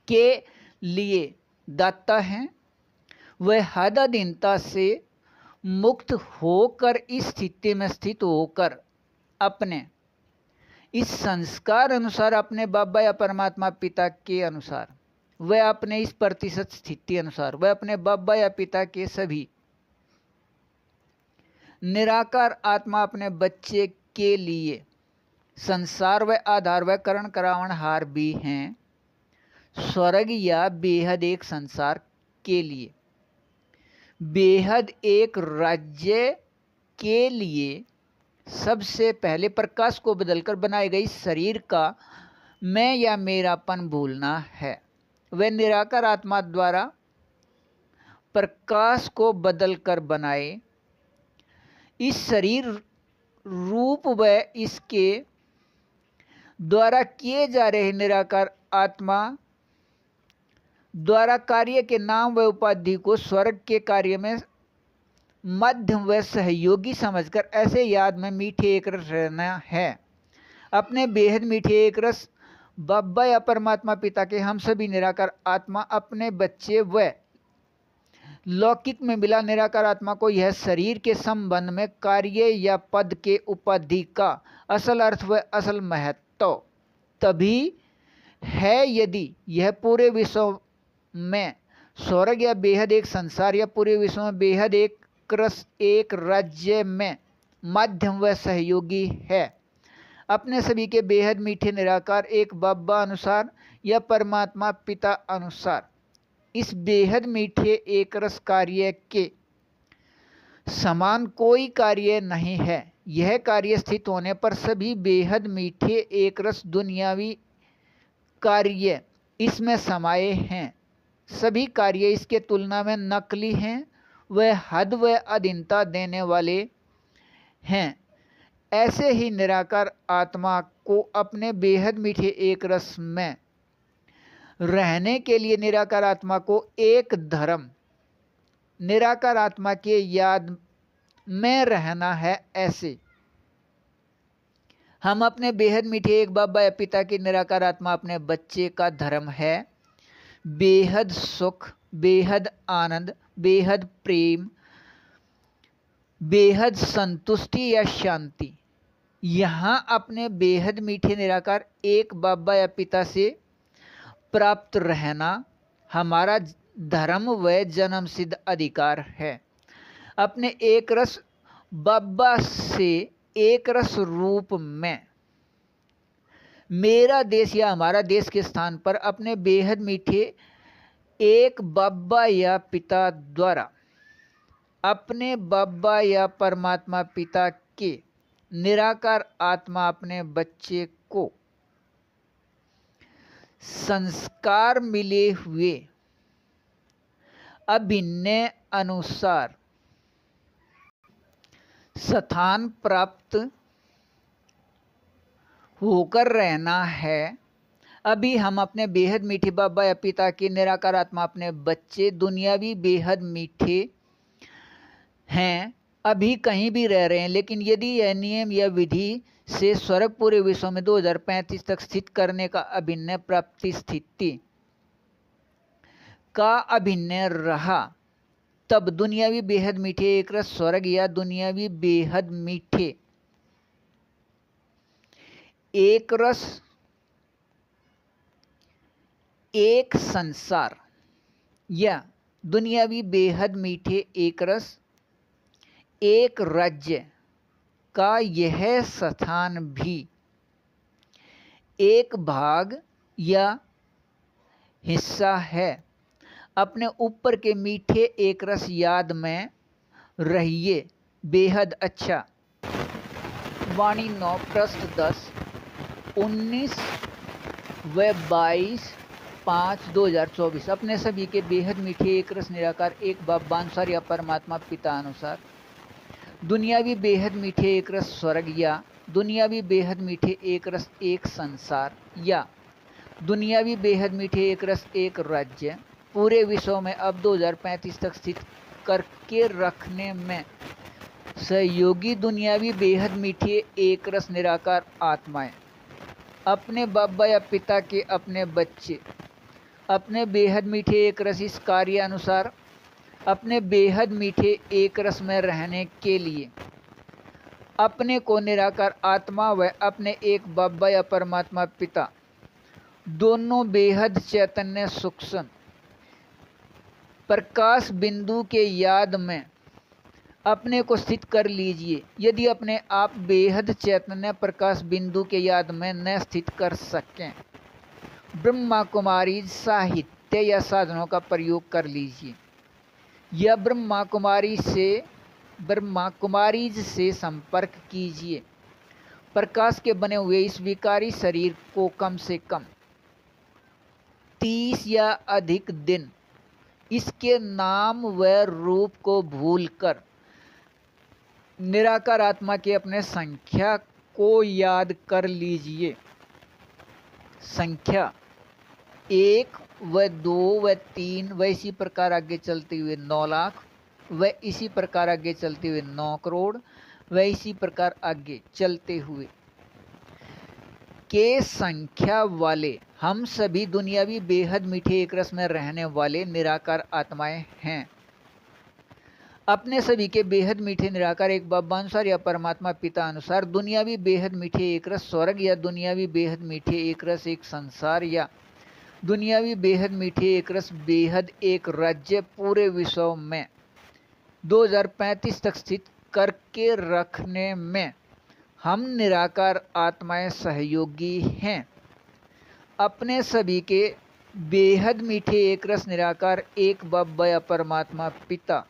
Speaker 1: के लिए दाता हैं। वह हदाधीनता से मुक्त होकर इस स्थिति में स्थित होकर अपने इस संस्कार अनुसार अपने बाबा या परमात्मा पिता के अनुसार वह अपने इस प्रतिशत स्थिति अनुसार वह अपने बाबा या पिता के सभी निराकार आत्मा अपने बच्चे के लिए संसार व आधार व करण करावनहार भी हैं। स्वर्ग या बेहद एक संसार के लिए बेहद एक राज्य के लिए सबसे पहले प्रकाश को बदलकर बनाए गई शरीर का मैं या मेरापन भूलना है। वह निराकार आत्मा द्वारा प्रकाश को बदलकर बनाए इस शरीर रूप व इसके द्वारा किए जा रहे निराकार आत्मा द्वारा कार्य के नाम व उपाधि को स्वर्ग के कार्य में मध्यम व सहयोगी समझकर ऐसे याद में मीठे एक रस रहना है। अपने बेहद मीठे एक रस बाबा या परमात्मा पिता के हम सभी निराकार आत्मा अपने बच्चे व लौकिक में मिला निराकार आत्मा को यह शरीर के संबंध में कार्य या पद के उपाधि का असल अर्थ व असल महत्व तभी है यदि यह पूरे विश्व में स्वर्ग या बेहद एक संसार या पूरे विश्व में बेहद एक रस एक राज्य में माध्यम व सहयोगी है। अपने सभी के बेहद मीठे निराकार एक बाबा अनुसार या परमात्मा पिता अनुसार इस बेहद मीठे एक रस कार्य के समान कोई कार्य नहीं है। यह कार्य स्थित होने पर सभी बेहद मीठे एक रस दुनियावी कार्य इसमें समाये हैं। सभी कार्य इसके तुलना में नकली हैं। वह हद व अधीनता देने वाले हैं। ऐसे ही निराकार आत्मा को अपने बेहद मीठे एक रस में रहने के लिए निराकार आत्मा को एक धर्म निराकार आत्मा के याद में रहना है। ऐसे हम अपने बेहद मीठे एक बाबा या पिता की निराकार आत्मा अपने बच्चे का धर्म है। बेहद सुख बेहद आनंद बेहद प्रेम बेहद संतुष्टि या शांति यहाँ अपने बेहद मीठे निराकार एक बाबा या पिता से प्राप्त रहना हमारा धर्म व जन्म सिद्ध अधिकार है। अपने एक रस बाबा से एक रस रूप में मेरा देश या हमारा देश के स्थान पर अपने बेहद मीठे एक बाबा या पिता द्वारा अपने बाबा या परमात्मा पिता के निराकार आत्मा अपने बच्चे को संस्कार मिले हुए अभिन्न अनुसार स्थान प्राप्त होकर रहना है। अभी हम अपने बेहद मीठे बाबा या पिता के निराकार आत्मा अपने बच्चे दुनियावी बेहद मीठे हैं। अभी कहीं भी रह रहे हैं, लेकिन यदि यह नियम या विधि से स्वर्ग पूरे विश्व में 2035 तक स्थित करने का अभिन्न प्राप्ति स्थिति का अभिन्न रहा, तब दुनियावी बेहद मीठे एक रस स्वर्ग या दुनियावी बेहद मीठे एक रस एक संसार या दुनियावी बेहद मीठे एक रस एक राज्य का यह स्थान भी एक भाग या हिस्सा है। अपने ऊपर के मीठे एक रस याद में रहिए। बेहद अच्छा वाणी 9 पृष्ठ 10, 19 व 22/5/2024। अपने सभी के बेहद मीठे एक रस निराकार एक बाप बानुसार या परमात्मा पिता अनुसार दुनियावी बेहद मीठे एक रस स्वर्ग या दुनियावी बेहद मीठे एक रस एक संसार या दुनियावी बेहद मीठे एक रस एक राज्य पूरे विश्व में अब 2035 तक स्थित करके रखने में सहयोगी दुनियावी बेहद मीठे एक रस निराकार आत्माएं अपने बाबा या पिता के अपने बच्चे अपने बेहद मीठे एक रस इस कार्य अनुसार अपने बेहद मीठे एक रस में रहने के लिए अपने को निराकार आत्मा व अपने एक बाबा या परमात्मा पिता दोनों बेहद चैतन्य सूक्ष्म प्रकाश बिंदु के याद में अपने को स्थित कर लीजिए। यदि अपने आप बेहद चैतन्य प्रकाश बिंदु के याद में न स्थित कर सकें, ब्रह्मा कुमारी साहित्य या साधनों का प्रयोग कर लीजिए या ब्रह्मा कुमारी से संपर्क कीजिए। प्रकाश के बने हुए इस विकारी शरीर को कम से कम 30 या अधिक दिन इसके नाम व रूप को भूलकर निराकार आत्मा के अपने संख्या को याद कर लीजिए। संख्या 1 व 2 व 3 व इसी प्रकार आगे चलते हुए 9 लाख व इसी प्रकार आगे चलते हुए 9 करोड़ व इसी प्रकार आगे चलते हुए के संख्या वाले हम सभी दुनियावी बेहद मीठे एक रस में रहने वाले निराकार आत्माएं हैं। अपने सभी के बेहद मीठे निराकार एक बाप अनुसार या परमात्मा पिता अनुसार दुनियावी बेहद मीठे एक रस स्वर्ग या दुनियावी बेहद मीठे एक रस एक संसार या दुनियावी बेहद मीठे एक रस बेहद एक राज्य पूरे विश्व में 2035 तक स्थित करके रखने में हम निराकार आत्माएं सहयोगी हैं। अपने सभी के बेहद मीठे एक रस निराकार एक बाप या परमात्मा पिता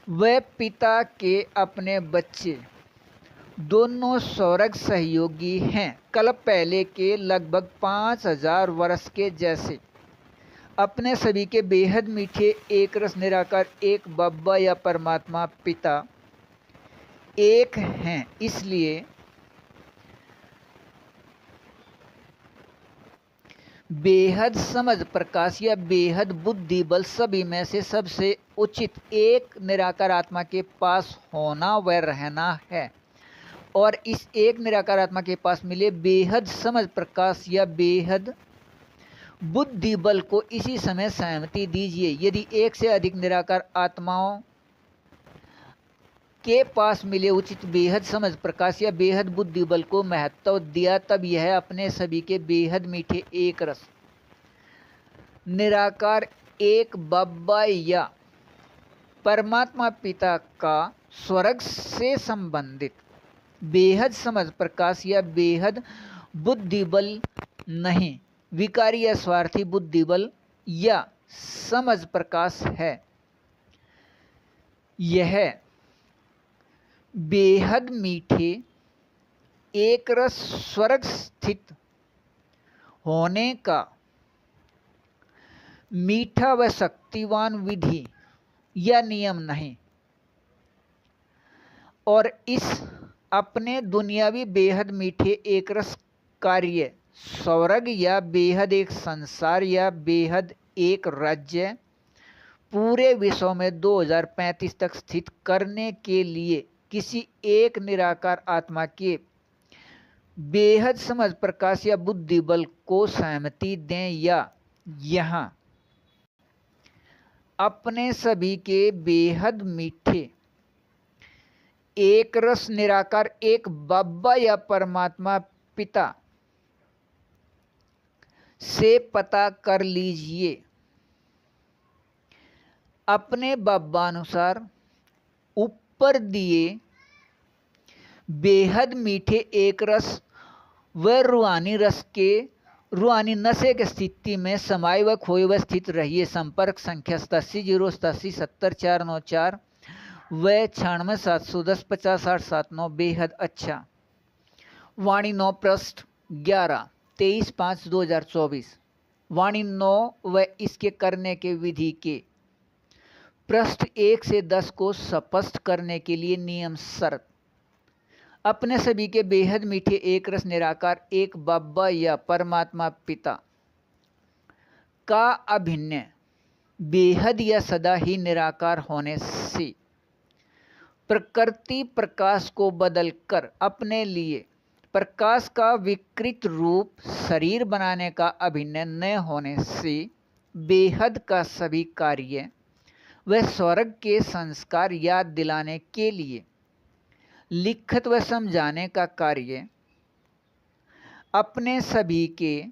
Speaker 1: व पिता के अपने बच्चे दोनों स्वर्ग सहयोगी हैं। कल्प पहले के लगभग 5000 वर्ष के जैसे अपने सभी के बेहद मीठे एक रस निराकार एक बाबा या परमात्मा पिता एक हैं। इसलिए बेहद समझ प्रकाश या बेहद बुद्धि बल सभी में से सबसे उचित एक निराकार आत्मा के पास होना व रहना है और इस एक निराकार आत्मा के पास मिले बेहद समझ प्रकाश या बेहद बुद्धि बल को इसी समय सहमति दीजिए। यदि एक से अधिक निराकार आत्माओं के पास मिले उचित बेहद समझ प्रकाश या बेहद बुद्धि बल को महत्व दिया, तब यह अपने सभी के बेहद मीठे एक रस निराकार एक बाबा या परमात्मा पिता का स्वर्ग से संबंधित बेहद समझ प्रकाश या बेहद बुद्धि बल नहीं, विकारी या स्वार्थी बुद्धि बल या समझ प्रकाश है। यह बेहद मीठे एक रस स्वर्ग स्थित होने का मीठा व शक्तिवान विधि या नियम नहीं और इस अपने दुनियावी बेहद मीठे एक रस कार्य स्वर्ग या बेहद एक संसार या बेहद एक राज्य पूरे विश्व में 2035 तक स्थित करने के लिए किसी एक निराकार आत्मा के बेहद समझ प्रकाश या बुद्धि बल को सहमति दें या यहाँ अपने सभी के बेहद मीठे एक रस निराकार एक बाबा या परमात्मा पिता से पता कर लीजिए। अपने बाबा अनुसार ऊपर दिए बेहद मीठे एक रस व रूहानी रस के रूहानी नशे की स्थिति में समाये व खोए व स्थित रहिए। संपर्क संख्या 87 087 70 494 वह 96,710,50,8,7,9 बेहद अच्छा। वाणी 9 पृष्ठ 11 23/5/2024। वाणी 9 व इसके करने के विधि के पृष्ठ 1 से 10 को स्पष्ट करने के लिए नियम शर्त। अपने सभी के बेहद मीठे एक रस निराकार एक बाबा या परमात्मा पिता का अभिन्न बेहद या सदा ही निराकार होने से प्रकृति प्रकाश को बदलकर अपने लिए प्रकाश का विकृत रूप शरीर बनाने का अभिन्न न होने से बेहद का सभी कार्य व स्वर्ग के संस्कार याद दिलाने के लिए लिखित व समझाने का कार्य अपने सभी के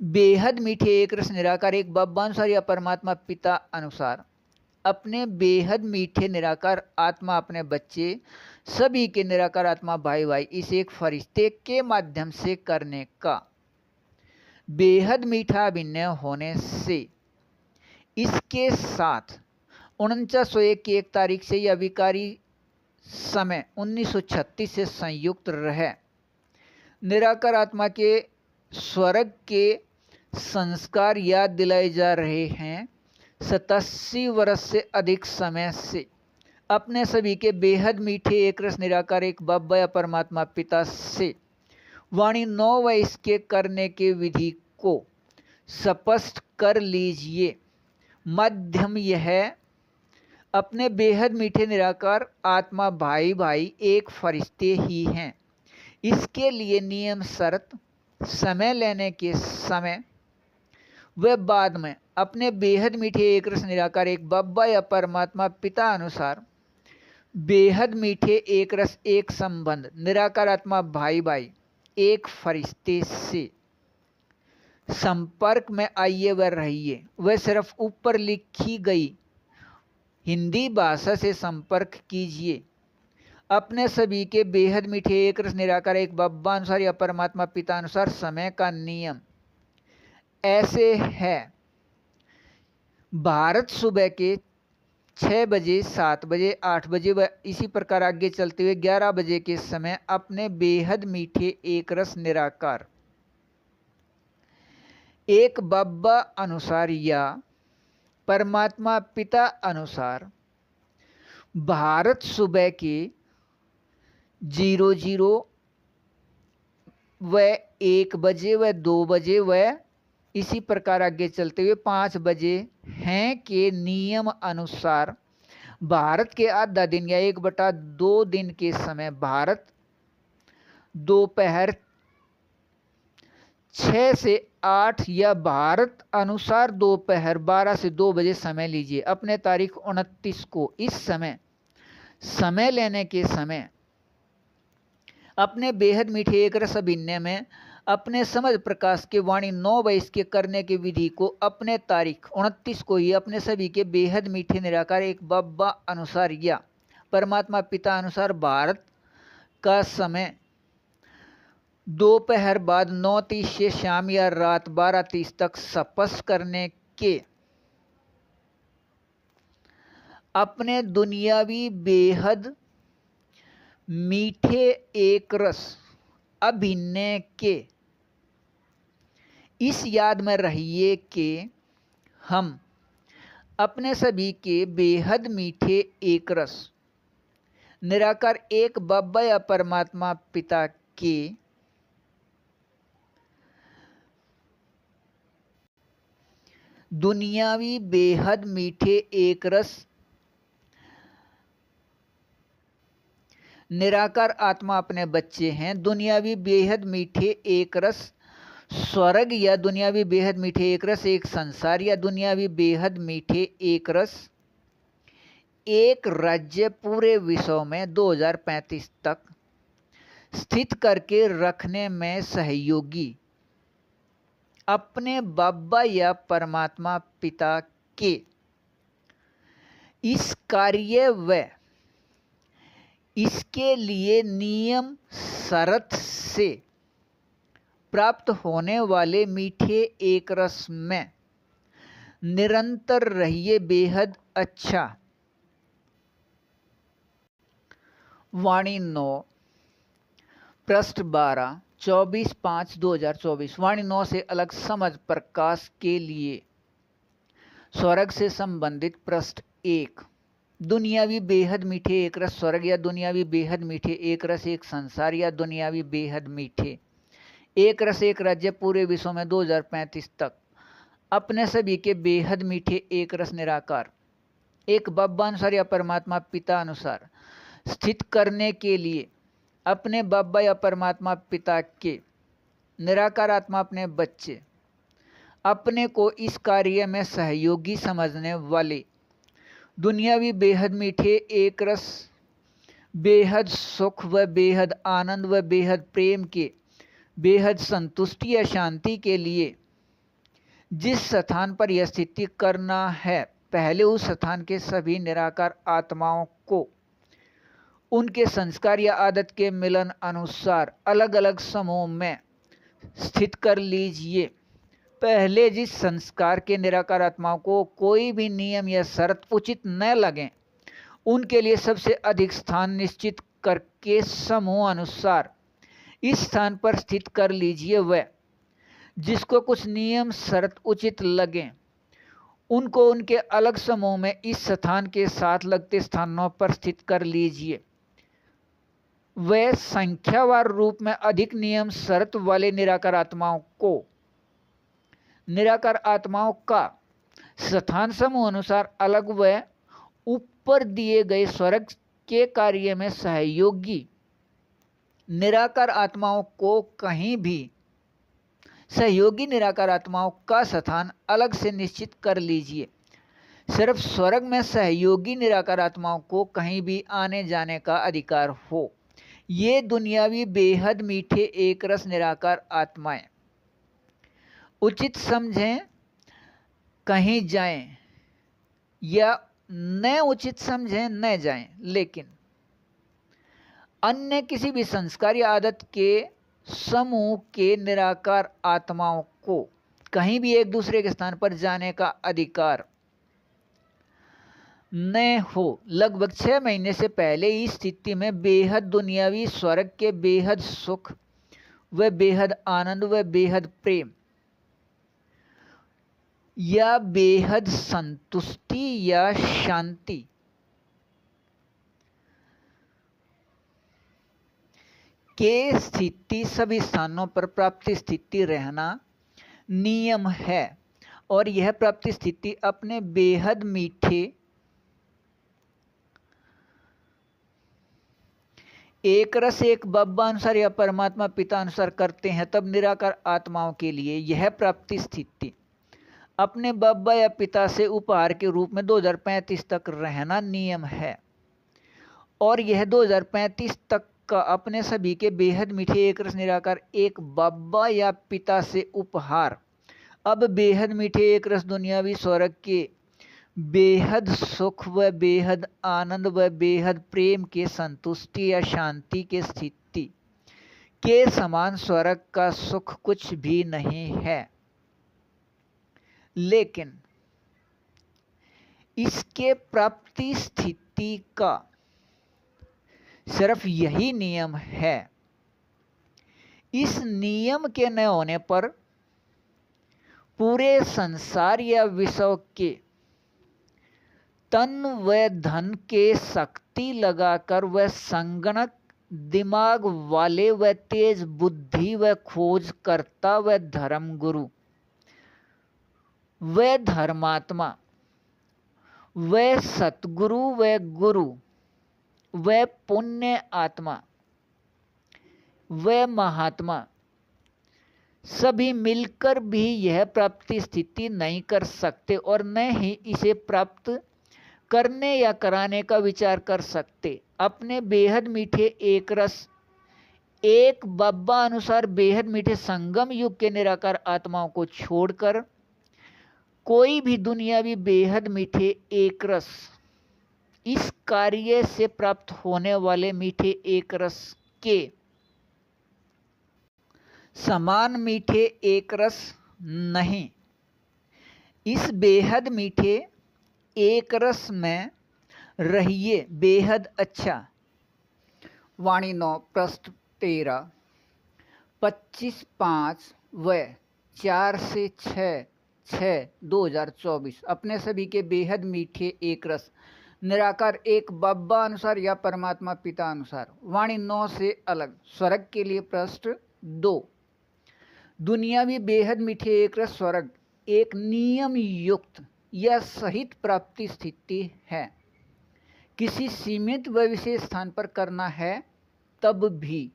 Speaker 1: बेहद मीठे एक रस निराकार एक बाबा अनुसार या परमात्मा पिता अनुसार अपने बेहद मीठे निराकार आत्मा अपने बच्चे सभी के निराकार आत्मा भाई भाई इस एक फरिश्ते के माध्यम से करने का बेहद मीठा अभिनय होने से इसके साथ 4901 की 1 तारीख से यह विकारी समय 1936 से संयुक्त रहे निराकार आत्मा के स्वर्ग के संस्कार याद दिलाए जा रहे हैं। 87 वर्ष से अधिक समय से अपने सभी के बेहद मीठे एक रस निराकार एक बाबा या परमात्मा पिता से वाणी 9 व इसके करने के विधि को स्पष्ट कर लीजिए। माध्यम यह अपने बेहद मीठे निराकार आत्मा भाई भाई एक फरिश्ते ही हैं। इसके लिए नियम शर्त समय लेने के समय व बाद में अपने बेहद मीठे एक रस निराकार एक बाबा या परमात्मा पिता अनुसार बेहद मीठे एक रस एक संबंध निराकार आत्मा भाई भाई एक फरिश्ते से संपर्क में आइए व रहिए। वह सिर्फ ऊपर लिखी गई हिंदी भाषा से संपर्क कीजिए। अपने सभी के बेहद मीठे एक रस निराकार एक बाबा अनुसार या परमात्मा पिता अनुसार समय का नियम ऐसे है। भारत सुबह के 6 बजे 7 बजे 8 बजे व इसी प्रकार आगे चलते हुए 11 बजे के समय अपने बेहद मीठे एक रस निराकार एक बाबा अनुसार या परमात्मा पिता अनुसार भारत सुबह के 00 व 1 बजे व 2 बजे व इसी प्रकार आगे चलते हुए 5 बजे हैं के नियम अनुसार भारत के आधा दिन या 1/2 दिन के समय भारत दोपहर 6 से 8 या भारत अनुसार दोपहर 12 से 2 बजे समय लीजिए। अपने तारीख 29 को इस समय लेने के समय अपने बेहद मीठे एक रस अभिनय में अपने समझ प्रकाश के वाणी 9 व इसके करने की विधि को अपने तारीख 29 को ही अपने सभी के बेहद मीठे निराकार एक बाबा अनुसार या परमात्मा पिता अनुसार भारत का समय दोपहर बाद 9:30 से शाम या रात 12:30 तक स्पष्ट करने के अपने दुनियावी बेहद मीठे एक रस अभिनय के इस याद में रहिए कि हम अपने सभी के बेहद मीठे एक रस निराकार एक बाबा या परमात्मा पिता के दुनियावी बेहद मीठे एक रस निराकार आत्मा अपने बच्चे हैं। दुनियावी बेहद मीठे एक रस स्वर्ग या दुनियावी बेहद मीठे एक रस एक संसार या दुनियावी बेहद मीठे एक रस एक राज्य पूरे विश्व में 2035 तक स्थित करके रखने में सहयोगी अपने बाबा या परमात्मा पिता के इस कार्य व इसके लिए नियम शर्त से प्राप्त होने वाले मीठे एक रस में निरंतर रहिए। बेहद अच्छा वाणी 9 पृष्ठ 12 24/5/2024। वाणी 9 से अलग समझ प्रकाश के लिए स्वर्ग से संबंधित पृष्ठ 1। दुनियावी बेहद मीठे एक रस स्वर्ग या दुनियावी बेहद मीठे एक रस एक संसार या दुनियावी बेहद मीठे एक रस एक राज्य पूरे विश्व में 2035 तक अपने सभी के बेहद मीठे एक रस निराकार एक बब्बा अनुसार या परमात्मा पिता अनुसार स्थित करने के लिए अपने बब्बा या परमात्मा पिता के निराकार आत्मा अपने बच्चे अपने को इस कार्य में सहयोगी समझने वाले दुनियावी बेहद मीठे एक रस बेहद सुख व बेहद आनंद व बेहद प्रेम के बेहद संतुष्टि या शांति के लिए जिस स्थान पर यह स्थिति करना है पहले उस स्थान के सभी निराकार आत्माओं को उनके संस्कार या आदत के मिलन अनुसार अलग अलग समूह में स्थित कर लीजिए। पहले जिस संस्कार के निराकार आत्माओं को कोई भी नियम या शर्त उचित न लगे उनके लिए सबसे अधिक स्थान निश्चित करके समूह अनुसार इस स्थान पर स्थित कर लीजिए। वह जिसको कुछ नियम शर्त उचित लगे उनको उनके अलग समूह में इस स्थान के साथ लगते स्थानों पर स्थित कर लीजिए। वह संख्यावार रूप में अधिक नियम शर्त वाले निराकार आत्माओं का स्थान समूह अनुसार अलग व ऊपर दिए गए स्वर्ग के कार्य में सहयोगी निराकार आत्माओं को कहीं भी सहयोगी निराकार आत्माओं का स्थान अलग से निश्चित कर लीजिए। सिर्फ स्वर्ग में सहयोगी निराकार आत्माओं को कहीं भी आने जाने का अधिकार हो। ये दुनियावी बेहद मीठे एक रस निराकार आत्माएं उचित समझें कहीं जाएं या न उचित समझें न जाएं, लेकिन अन्य किसी भी संस्कार या आदत के समूह के निराकार आत्माओं को कहीं भी एक दूसरे के स्थान पर जाने का अधिकार न हो। लगभग 6 महीने से पहले इस स्थिति में बेहद दुनियावी स्वर्ग के बेहद सुख व बेहद आनंद व बेहद प्रेम या बेहद संतुष्टि या शांति के स्थिति सभी स्थानों पर प्राप्ति स्थिति रहना नियम है और यह प्राप्ति स्थिति अपने बेहद मीठे एक रस एक बब्बा अनुसार या परमात्मा पिता अनुसार करते हैं तब निराकार आत्माओं के लिए यह प्राप्ति स्थिति अपने बब्बा या पिता से उपहार के रूप में 2035 तक रहना नियम है और यह 2035 तक का अपने सभी के बेहद मीठे एक रस निराकार एक बब्बा या पिता से उपहार अब बेहद मीठे एक रस दुनियावी स्वर्ग के बेहद सुख व बेहद आनंद व बेहद प्रेम के संतुष्टि या शांति के स्थिति के समान स्वर्ग का सुख कुछ भी नहीं है, लेकिन इसके प्राप्ति स्थिति का सिर्फ यही नियम है। इस नियम के न होने पर पूरे संसार या विश्व के तन व धन के शक्ति लगाकर व संगणक दिमाग वाले व तेज बुद्धि व खोजकर्ता व धर्मगुरु व धर्मात्मा व सतगुरु व गुरु व पुण्य आत्मा व महात्मा सभी मिलकर भी यह प्राप्ति स्थिति नहीं कर सकते और न ही इसे प्राप्त करने या कराने का विचार कर सकते। अपने बेहद मीठे एक रस एक बब्बा अनुसार बेहद मीठे संगम युग के निराकार आत्माओं को छोड़कर कोई भी दुनियावी बेहद मीठे एक रस इस कार्य से प्राप्त होने वाले मीठे एक रस के समान मीठे एक रस नहीं। इस बेहद मीठे एक रस में रहिए बेहद अच्छा वाणी 9 पृष्ठ 13, 25/5 व 4 से 6/6/2024 अपने सभी के बेहद मीठे एक रस निराकार एक बब्बा अनुसार या परमात्मा पिता अनुसार। वाणी 9 से अलग स्वर्ग के लिए पृष्ठ 2। दुनियावी बेहद मीठे एक रस स्वर्ग एक नियम युक्त या सहित प्राप्ति स्थिति है। किसी सीमित व विशेष स्थान पर करना है तब भी,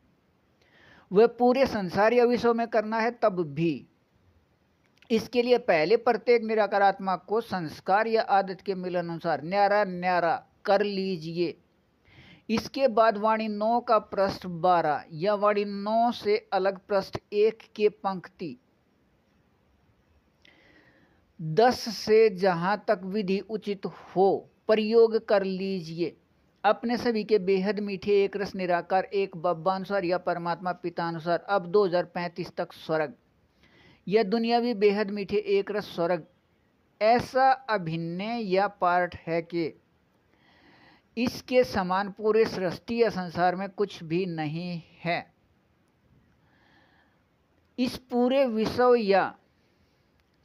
Speaker 1: वह पूरे संसार या विश्व में करना है तब भी। इसके लिए पहले प्रत्येक निराकार आत्मा को संस्कार या आदत के मिलन अनुसार न्यारा न्यारा कर लीजिए। इसके बाद वाणी 9 का पृष्ठ 12 या वाणी 9 से अलग पृष्ठ 1 के पंक्ति 10 से जहां तक विधि उचित हो प्रयोग कर लीजिए। अपने सभी के बेहद मीठे एक रस निराकार एक बब्बा अनुसार या परमात्मा पिता अनुसार अब 2035 तक स्वर्ग यह दुनियावी बेहद मीठे एक रस स्वर्ग ऐसा अभिन्न या पार्ट है कि इसके समान पूरे सृष्टि या संसार में कुछ भी नहीं है। इस पूरे विश्व या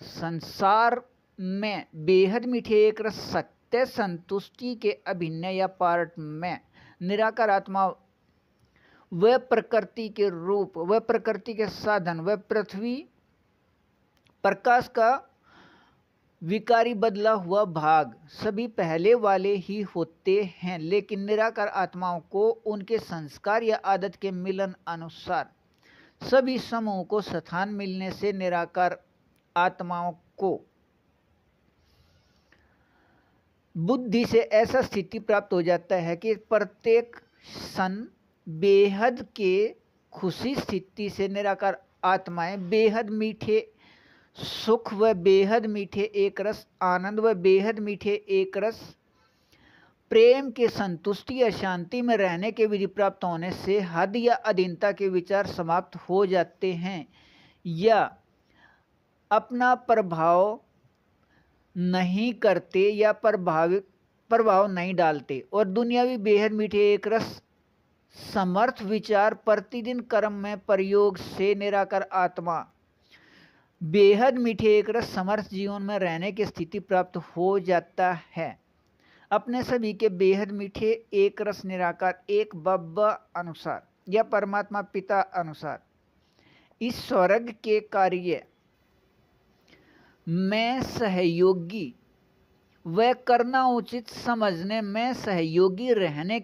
Speaker 1: संसार में बेहद मीठे एक रस सत्य संतुष्टि के अभिन्न या पार्ट में निराकार आत्मा व प्रकृति के रूप व प्रकृति के साधन व पृथ्वी प्रकाश का विकारी बदला हुआ भाग सभी पहले वाले ही होते हैं, लेकिन निराकार आत्माओं को उनके संस्कार या आदत के मिलन अनुसार सभी समूह को स्थान मिलने से निराकार आत्माओं को बुद्धि से ऐसा स्थिति प्राप्त हो जाता है कि प्रत्येक क्षण बेहद के खुशी स्थिति से निराकार आत्माएं बेहद मीठे सुख व बेहद मीठे एक रस आनंद व बेहद मीठे एक रस प्रेम के संतुष्टि या शांति में रहने के विधि प्राप्त होने से हद या अधीनता के विचार समाप्त हो जाते हैं या अपना प्रभाव नहीं करते या प्रभाव नहीं डालते और दुनियावी बेहद मीठे एक रस समर्थ विचार प्रतिदिन कर्म में प्रयोग से निराकार आत्मा बेहद मीठे एक रस समर्थ जीवन में रहने की स्थिति प्राप्त हो जाता है। अपने सभी के बेहद मीठे एक रस निराकार एक बब्बा अनुसार या परमात्मा पिता अनुसार इस स्वर्ग के कार्य में सहयोगी व करना उचित समझने में सहयोगी रहने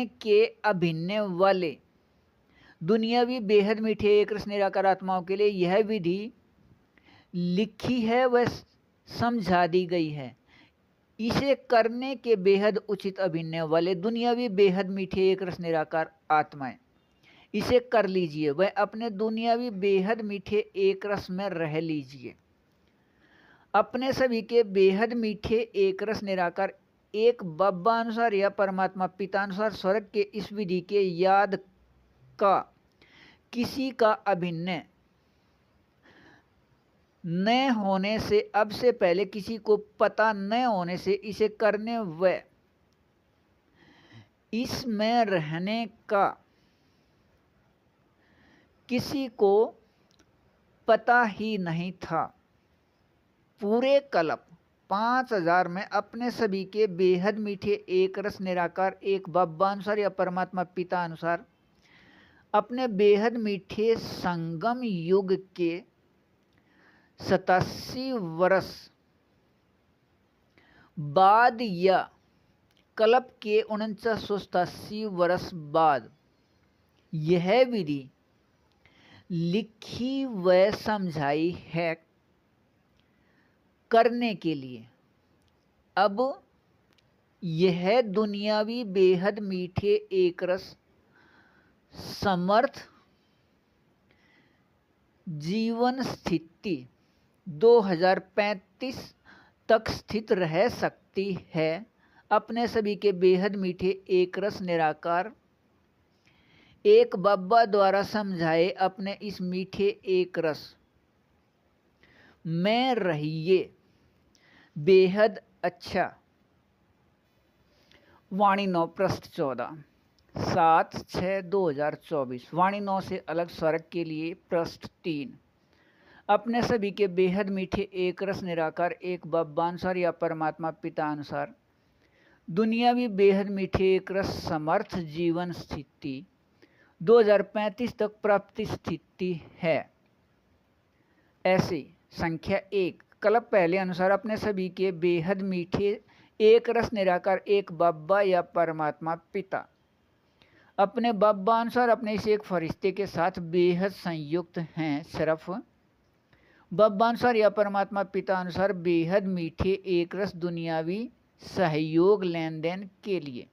Speaker 1: के अभिन्न वाले दुनियावी बेहद मीठे एक रस निराकार आत्माओं के लिए यह विधि लिखी है व समझा दी गई है। इसे करने के बेहद उचित अभिन्न वाले दुनियावी बेहद मीठे एक रस निराकार आत्माएं इसे कर लीजिए। वह अपने दुनियावी बेहद मीठे एक रस में रह लीजिए। अपने सभी के बेहद मीठे एक रस निराकार एक बब्बा अनुसार या परमात्मा पिता अनुसार स्वर्ग के इस विधि के याद का किसी का अभिन्न न होने से अब से पहले किसी को पता न होने से इसे करने व इसमें रहने का किसी को पता ही नहीं था। पूरे कल्प 5000 में अपने सभी के बेहद मीठे एक रस निराकार एक बब्बा अनुसार या परमात्मा पिता अनुसार अपने बेहद मीठे संगम युग के 87 वर्ष बाद या कल्प के 4987 वर्ष बाद यह विधि लिखी व समझाई है करने के लिए। अब यह दुनियावी बेहद मीठे एक रस समर्थ जीवन स्थिति 2035 तक स्थित रह सकती है। अपने सभी के बेहद मीठे एक रस निराकार एक बब्बा द्वारा समझाए अपने इस मीठे एक रस में रहिए। बेहद अच्छा वाणी 9 पृष्ठ 14 7/6/2024 वाणी 9 से अलग स्वर्ग के लिए पृष्ठ 3 अपने सभी के बेहद मीठे एक रस निराकार एक बब्बानुसार या परमात्मा पिता अनुसार दुनियावी बेहद मीठे एक रस समर्थ जीवन स्थिति 2035 तक प्राप्ति स्थिति है। ऐसी संख्या 1 कल्प पहले अनुसार अपने सभी के बेहद मीठे एक रस निराकार एक बब्बा या परमात्मा पिता अपने बब्बा अनुसार अपने इस एक फरिश्ते के साथ बेहद संयुक्त हैं। सिर्फ बब्बा अनुसार या परमात्मा पिता अनुसार बेहद मीठे एक रस दुनियावी सहयोग लेन देन के लिए।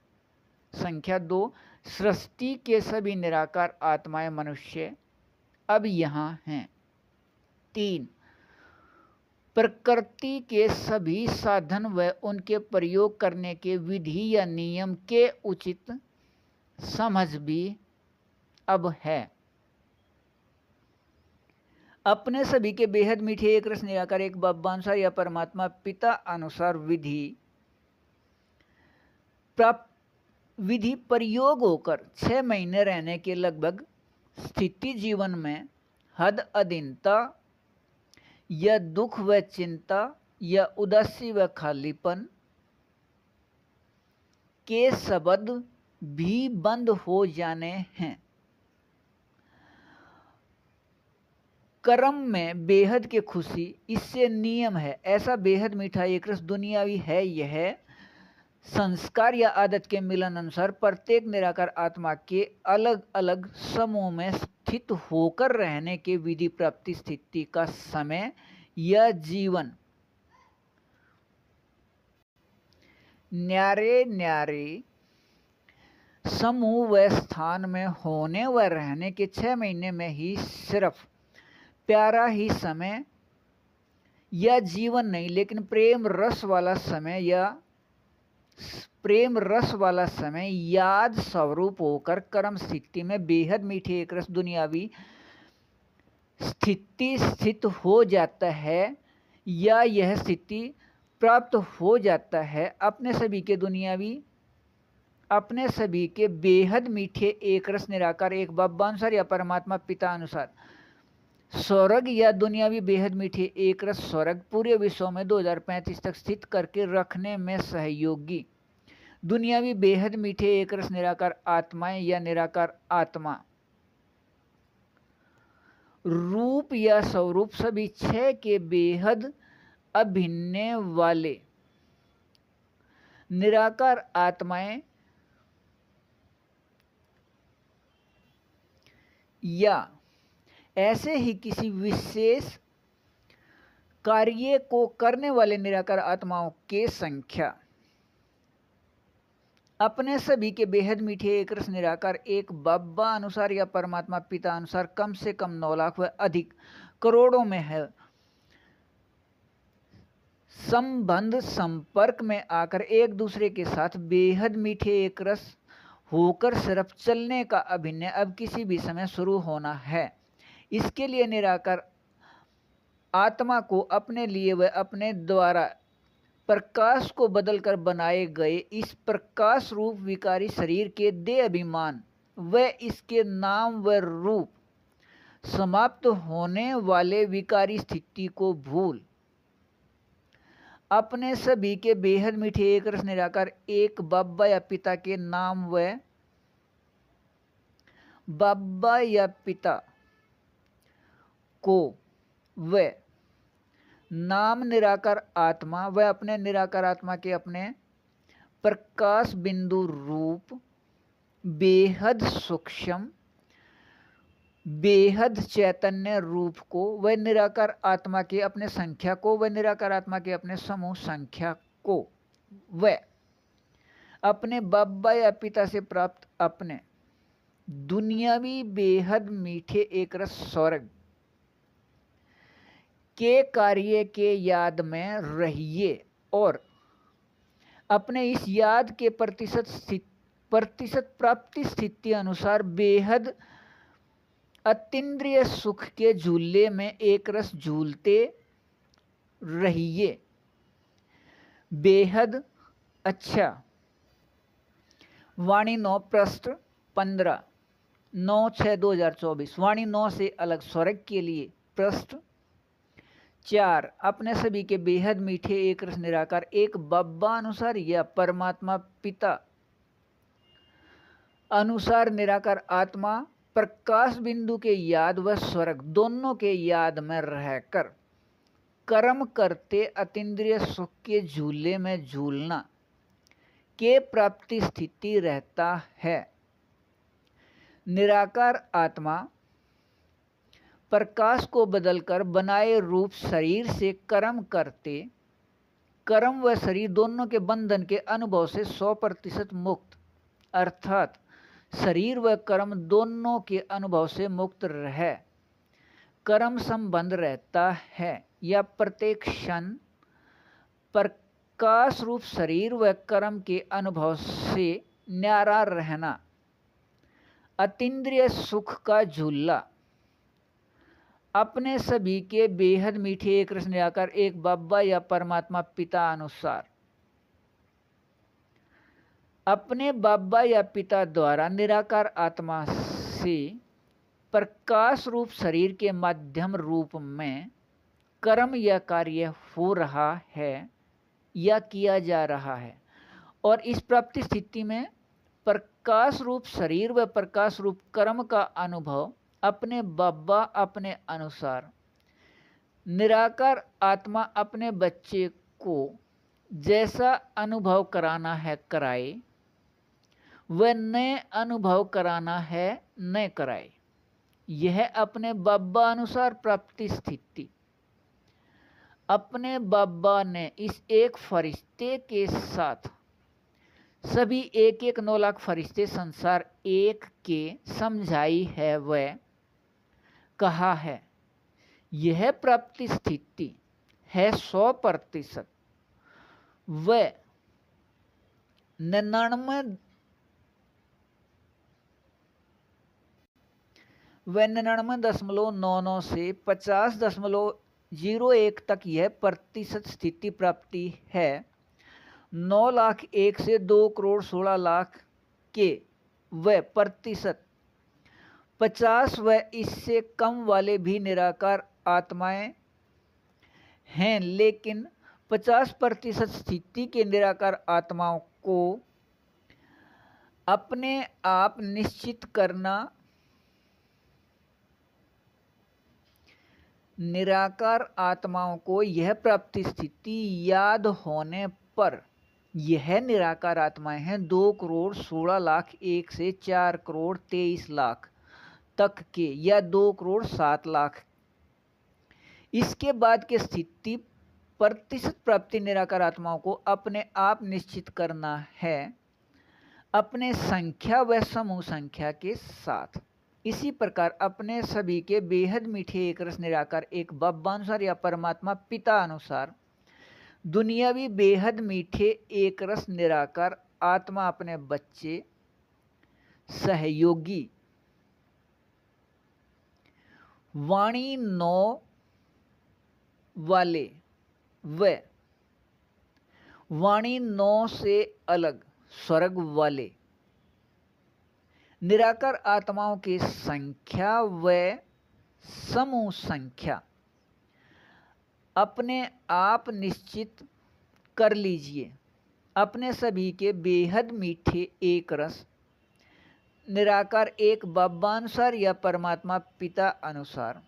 Speaker 1: संख्या 2 सृष्टि के सभी निराकार आत्माएं मनुष्य अब यहाँ हैं। 3 प्रकृति के सभी साधन व उनके प्रयोग करने के विधि या नियम के उचित समझ भी अब है। अपने सभी के बेहद मीठे एक रस निराकार एक बब्बा अनुसार या परमात्मा पिता अनुसार विधि प्रयोग होकर 6 महीने रहने के लगभग स्थिति जीवन में हद अधीनता या दुख व चिंता या उदासी व खालीपन के शब्द भी बंद हो जाने हैं। कर्म में बेहद के खुशी इससे नियम है। ऐसा बेहद मीठा एक रस दुनियावी है। यह संस्कार या आदत के मिलन अनुसार प्रत्येक निराकार आत्मा के अलग अलग समूह में स्थित होकर रहने के विधि प्राप्ति स्थिति का समय या जीवन न्यारे न्यारे समूह व स्थान में होने व रहने के 6 महीने में ही सिर्फ प्यारा ही समय या जीवन नहीं लेकिन प्रेम रस वाला समय याद स्वरूप होकर कर्म स्थिति में बेहद मीठे एक रस दुनियावी स्थिति स्थित हो जाता है या यह स्थिति प्राप्त हो जाता है। अपने सभी के बेहद मीठे एक रस निराकार एक बब्बा अनुसार या परमात्मा पिता अनुसार स्वर्ग या दुनियावी बेहद मीठे एक रस स्वर्ग पूरे विश्व में 2035 तक स्थित करके रखने में सहयोगी दुनियावी बेहद मीठे एक रस निराकार आत्माएं या निराकार आत्मा रूप या स्वरूप सभी 6 के बेहद अभिन्न वाले निराकार आत्माएं या ऐसे ही किसी विशेष कार्य को करने वाले निराकार आत्माओं की संख्या अपने सभी के बेहद मीठे एक रस निराकार एक बब्बा अनुसार या परमात्मा पिता अनुसार कम से कम 9 लाख व अधिक करोड़ों में है। संबंध संपर्क में आकर एक दूसरे के साथ बेहद मीठे एक रस होकर सिर्फ चलने का अभिनय अब किसी भी समय शुरू होना है। इसके लिए निराकार आत्मा को अपने लिए व अपने द्वारा प्रकाश को बदलकर बनाए गए इस प्रकाश रूप विकारी शरीर के देह अभिमान व इसके नाम व रूप समाप्त होने वाले विकारी स्थिति को भूल अपने सभी के बेहद मीठे एक रस निराकार एक बब्बा या पिता के नाम व बब्बा या पिता को व नाम निराकार आत्मा व अपने निराकार आत्मा के अपने प्रकाश बिंदु रूप बेहद सूक्ष्म बेहद चैतन्य रूप को व निराकार आत्मा के अपने संख्या को व निराकार आत्मा के अपने समूह संख्या को व अपने बब्बा या पिता से प्राप्त अपने दुनियावी बेहद मीठे एक रस स्वर्ग के कार्य के याद में रहिए और अपने इस याद के प्रतिशत प्राप्ति स्थिति अनुसार बेहद अतीन्द्रिय सुख के झूले में एक रस झूलते रहिए। बेहद अच्छा वाणी 9 पृष्ठ 15 9/6/2024 वाणी 9 से अलग स्वर्ग के लिए पृष्ठ 4 अपने सभी के बेहद मीठे एक रस निराकार एक बब्बा अनुसार या परमात्मा पिता अनुसार निराकार आत्मा प्रकाश बिंदु के याद व स्वर्ग दोनों के याद में रहकर कर्म करते अतीन्द्रिय सुख के झूले में झूलना के प्राप्ति स्थिति रहता है। निराकार आत्मा प्रकाश को बदलकर बनाए रूप शरीर से कर्म करते कर्म व शरीर दोनों के बंधन के अनुभव से 100% मुक्त अर्थात शरीर व कर्म दोनों के अनुभव से मुक्त रह कर्म संबंध रहता है या प्रत्येक क्षण प्रकाश रूप शरीर व कर्म के अनुभव से न्यारा रहना अतीन्द्रिय सुख का झूला अपने सभी के बेहद मीठे एक रस निराकार एक बब्बा या परमात्मा पिता अनुसार अपने बाबा या पिता द्वारा निराकार आत्मा से प्रकाश रूप शरीर के माध्यम रूप में कर्म या कार्य हो रहा है या किया जा रहा है और इस प्राप्ति स्थिति में प्रकाश रूप शरीर व प्रकाश रूप कर्म का अनुभव अपने बाबा अपने अनुसार निराकार आत्मा अपने बच्चे को जैसा अनुभव कराना है कराए वह नए अनुभव कराना है न कराए यह अपने बाबा अनुसार प्राप्ति स्थिति अपने बाबा ने इस एक फरिश्ते के साथ सभी एक एक 9 लाख फरिश्ते संसार एक के समझाई है वह कहा है यह प्राप्ति स्थिति है 100% वह 99.99 से 50.01 तक यह प्रतिशत स्थिति प्राप्ति है 9 लाख 1 से 2 करोड़ 16 लाख के व प्रतिशत 50 व इससे कम वाले भी निराकार आत्माएं हैं लेकिन 50% स्थिति के निराकार आत्माओं को अपने आप निश्चित करना निराकार आत्माओं को यह प्राप्ति स्थिति याद होने पर यह निराकार आत्माएं हैं 2 करोड़ 16 लाख 1 से 4 करोड़ 23 लाख तक के या 2 करोड़ 7 लाख इसके बाद के स्थिति प्रतिशत प्राप्ति निराकार आत्माओं को अपने आप निश्चित करना है अपने संख्या व समूह संख्या के साथ इसी प्रकार अपने सभी के बेहद मीठे एक रस निराकार एक बब्बा अनुसार या परमात्मा पिता अनुसार दुनियावी बेहद मीठे एक रस निराकार आत्मा अपने बच्चे सहयोगी वाणी 9 वाले व वाणी 9 से अलग स्वर्ग वाले निराकार आत्माओं की संख्या व समूह संख्या अपने आप निश्चित कर लीजिए अपने सभी के बेहद मीठे एक रस निराकार एक बब्बा अनुसार या परमात्मा पिता अनुसार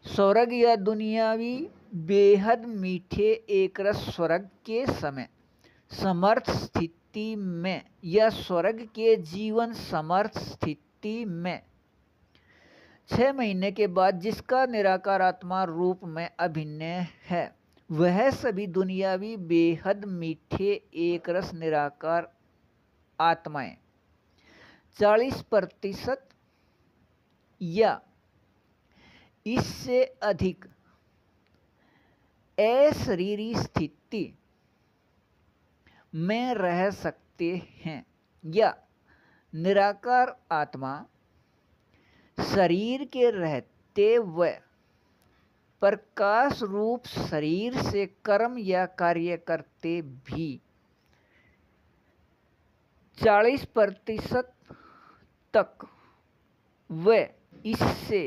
Speaker 1: स्वर्ग या दुनियावी बेहद मीठे एक रस स्वर्ग के समय समर्थ स्थिति में या स्वर्ग के जीवन समर्थ स्थिति में 6 महीने के बाद जिसका निराकार आत्मा रूप में अभिन्न है वह सभी दुनियावी बेहद मीठे एक रस निराकार आत्माएं 40% या इससे अधिक अशरीरी स्थिति में रह सकते हैं या निराकार आत्मा शरीर के रहते हुए प्रकाश रूप शरीर से कर्म या कार्य करते भी 40% तक व इससे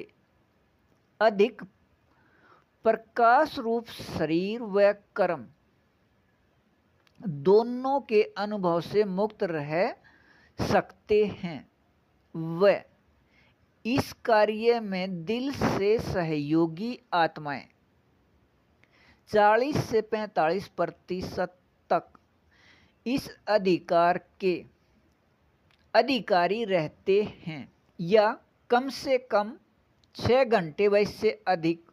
Speaker 1: अधिक प्रकाश रूप शरीर व कर्म दोनों के अनुभव से मुक्त रह सकते हैं व इस कार्य में दिल से सहयोगी आत्माएं 40 से 45% तक इस अधिकार के अधिकारी रहते हैं या कम से कम 6 घंटे व इससे अधिक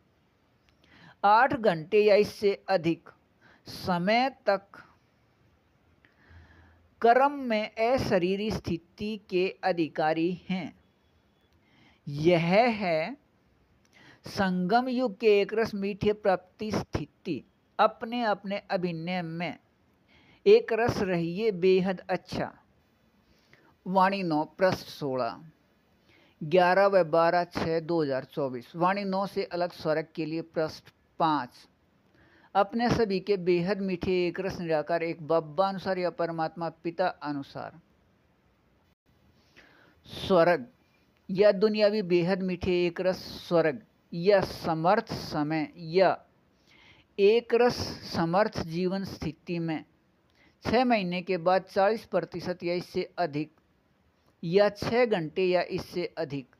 Speaker 1: 8 घंटे या इससे अधिक समय तक कर्म में अशरीरी स्थिति के अधिकारी हैं। यह है संगम युग के एक रस मीठे प्राप्ति स्थिति। अपने अपने अभिनय में एक रस रहिए बेहद अच्छा। वाणी 9 पृष्ठ 16 11 व 12/6/2024। वाणी 9 से अलग स्वर्ग के लिए पृष्ठ 5। अपने सभी के बेहद मीठे एक रस निराकार एक बब्बा अनुसार या परमात्मा पिता अनुसार। स्वर्ग या दुनियावी बेहद मीठे एक रस स्वर्ग या समर्थ समय या एक रस समर्थ जीवन स्थिति में 6 महीने के बाद 40% या इससे अधिक या 6 घंटे या इससे अधिक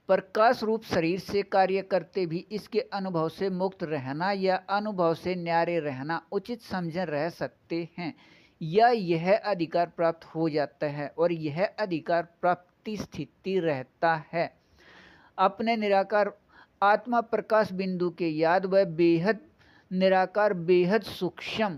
Speaker 1: प्रकाश रूप शरीर से कार्य करते भी इसके अनुभव से मुक्त रहना या अनुभव से न्यारे रहना उचित समझे रह सकते हैं या यह अधिकार प्राप्त हो जाता है और यह अधिकार प्राप्ति स्थिति रहता है। अपने निराकार आत्मा प्रकाश बिंदु के याद व बेहद निराकार बेहद सूक्ष्म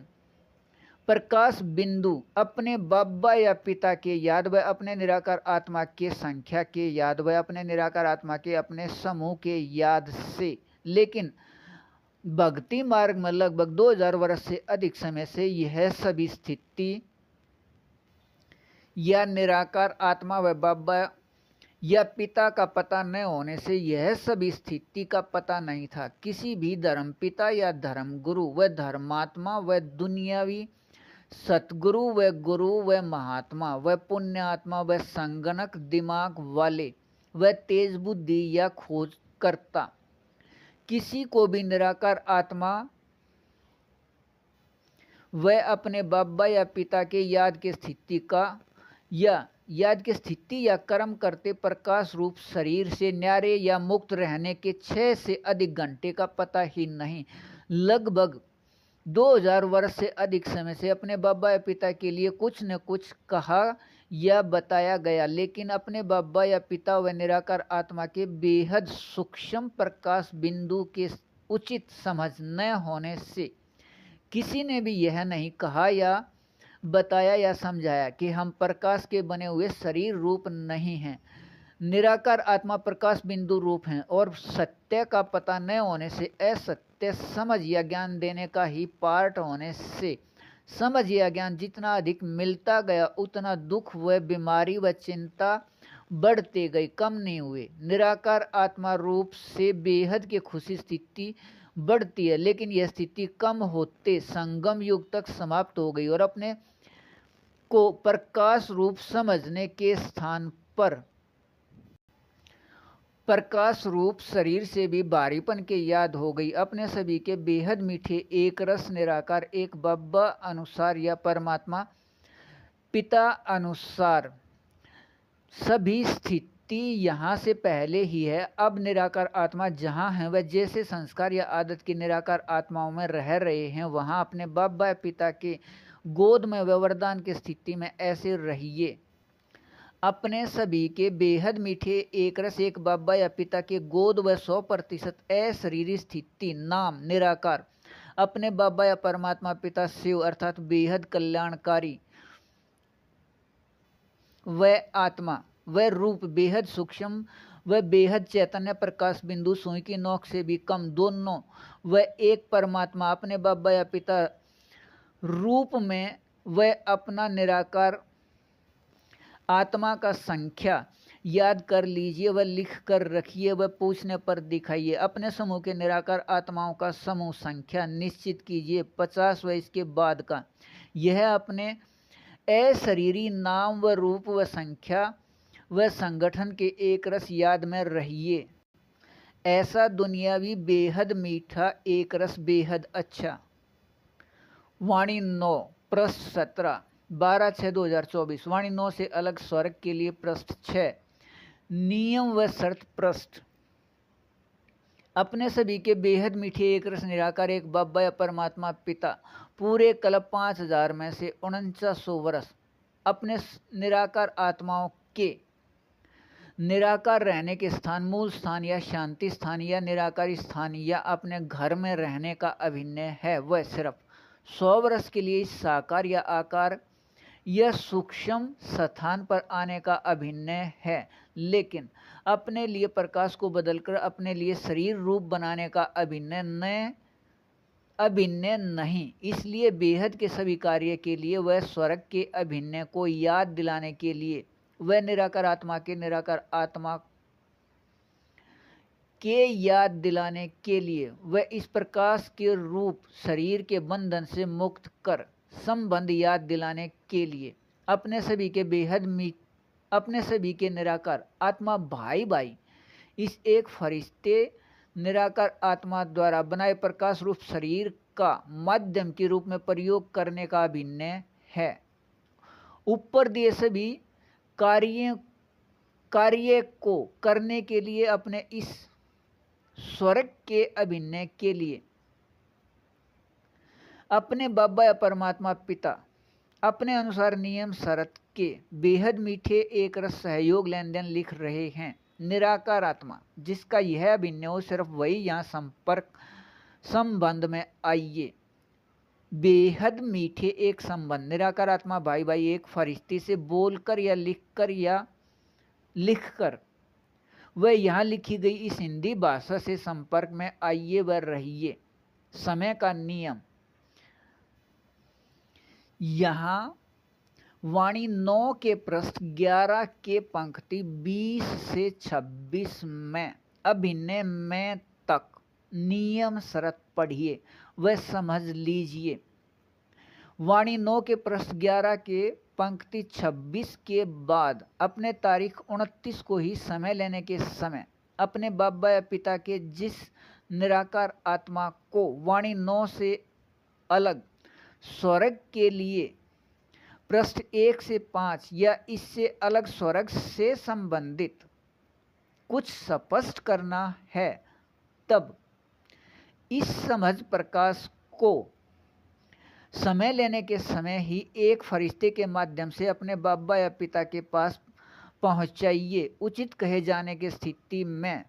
Speaker 1: प्रकाश बिंदु अपने बाबा या पिता के याद व अपने निराकार आत्मा के संख्या के याद व अपने निराकार आत्मा के अपने समूह के याद से, लेकिन भक्ति मार्ग में लगभग 2000 वर्ष से अधिक समय से यह सभी स्थिति या निराकार आत्मा व बाबा या पिता का पता न होने से यह सभी स्थिति का पता नहीं था। किसी भी धर्म पिता या धर्म गुरु व धर्मात्मा व दुनियावी सतगुरु व गुरु व महात्मा व पुण्यात्मा व संगणक दिमाग वाले व तेज बुद्धि या खोजकर्ता किसी को भी निराकार आत्मा व अपने बाबा या पिता के याद की स्थिति या कर्म करते प्रकाश रूप शरीर से न्यारे या मुक्त रहने के 6 से अधिक घंटे का पता ही नहीं। लगभग 2000 वर्ष से अधिक समय से अपने बाबा या पिता के लिए कुछ न कुछ कहा या बताया गया, लेकिन अपने बाबा या पिता व निराकार आत्मा के बेहद सूक्ष्म प्रकाश बिंदु के उचित समझ न होने से किसी ने भी यह नहीं कहा या बताया या समझाया कि हम प्रकाश के बने हुए शरीर रूप नहीं हैं। निराकार आत्मा प्रकाश बिंदु रूप हैं और सत्य का पता न होने से असत्य समझ या ज्ञान देने का ही पार्ट होने से समझ या ज्ञान जितना अधिक मिलता गया उतना दुख व बीमारी व चिंता बढ़ते गई, कम नहीं हुए। निराकार आत्मा रूप से बेहद की खुशी स्थिति बढ़ती है, लेकिन यह स्थिति कम होते संगम युग तक समाप्त हो गई और अपने को प्रकाश रूप समझने के स्थान पर प्रकाश रूप शरीर से भी भारीपन के याद हो गई। अपने सभी के बेहद मीठे एक रस निराकार एक बाबा अनुसार या परमात्मा पिता अनुसार सभी स्थिति यहाँ से पहले ही है। अब निराकार आत्मा जहाँ है वह जैसे संस्कार या आदत की निराकार आत्माओं में रह रहे हैं वहाँ अपने बाबा पिता के गोद में व वरदान की स्थिति में ऐसे रहिए। अपने सभी के बेहद मीठे एक रस एक बाबा या पिता के गोद व 100% अशरीरी स्थिति नाम निराकार अपने बाबा या परमात्मा पिता शिव अर्थात बेहद कल्याणकारी व आत्मा व रूप बेहद सूक्ष्म व बेहद चैतन्य प्रकाश बिंदु सुई की नोक से भी कम दोनों व एक परमात्मा अपने बाबा या पिता रूप में व अपना निराकार आत्मा का संख्या याद कर लीजिए व लिख कर रखिए व पूछने पर दिखाइए। अपने समूह के निराकार आत्माओं का समूह संख्या निश्चित कीजिए 50 व इसके बाद का। यह अपने अशरीरी नाम व रूप व संख्या व संगठन के एक रस याद में रहिए। ऐसा दुनियावी बेहद मीठा एक रस बेहद अच्छा। वाणी 9 पृष्ठ 17 12/6/2024। वाणी 9 से अलग स्वर्ग के लिए पृष्ठ 6। नियम व शर्त पृष्ठ। अपने सभी के बेहद मीठे एक रस निराकार एक बाबा या परमात्मा पिता पूरे कल्प 5000 में से 4900 वर्ष अपने निराकार आत्माओं के निराकार रहने के स्थान, मूल स्थान या शांति स्थान या निराकारी स्थान या अपने घर में रहने का अभिनय है। वह सिर्फ 100 वर्ष के लिए इस साकार या आकार या सूक्ष्म स्थान पर आने का अभिनय है, लेकिन अपने लिए प्रकाश को बदलकर अपने लिए शरीर रूप बनाने का अभिनय नहीं। इसलिए बेहद के सभी कार्य के लिए वह स्वर्ग के अभिनय को याद दिलाने के लिए वह निराकार आत्मा के याद दिलाने के लिए वह इस प्रकाश के रूप शरीर के बंधन से मुक्त कर संबंध याद दिलाने के लिए अपने सभी के निराकार आत्मा भाई भाई इस एक फरिश्ते निराकार आत्मा द्वारा बनाए प्रकाश रूप शरीर का माध्यम के रूप में प्रयोग करने का अभिनय है। ऊपर दिए सभी कार्य को करने के लिए अपने इस स्वर्ग के अभिनय के लिए अपने बाबा या परमात्मा पिता अपने अनुसार नियम शर्त के बेहद मीठे एक रस सहयोग लेन देन लिख रहे हैं। निराकार आत्मा जिसका यह अभिनय हो सिर्फ वही यहाँ संबंध में आइए। बेहद मीठे एक संबंध निराकार आत्मा भाई भाई एक फरिश्ते से बोलकर या लिखकर वह यहाँ लिखी गई इस हिंदी भाषा से संपर्क में आइए व रहिए। समय का नियम। यहाँ वाणी 9 के पृष्ठ 11 के पंक्ति 20 से 26 में अभिनय में तक नियम शर्त पढ़िए वह समझ लीजिए। वाणी 9 के पृष्ठ 11 के पंक्ति 26 के बाद अपने तारीख 29 को ही समय लेने के समय अपने बाबा या पिता के जिस निराकार आत्मा को वाणी 9 से अलग स्वर्ग के लिए पृष्ठ 1 से 5 या इससे अलग स्वर्ग से संबंधित कुछ स्पष्ट करना है, तब इस समझ प्रकाश को समय लेने के समय ही एक फरिश्ते के माध्यम से अपने बाबा या पिता के पास पहुंचाइए। उचित कहे जाने की स्थिति में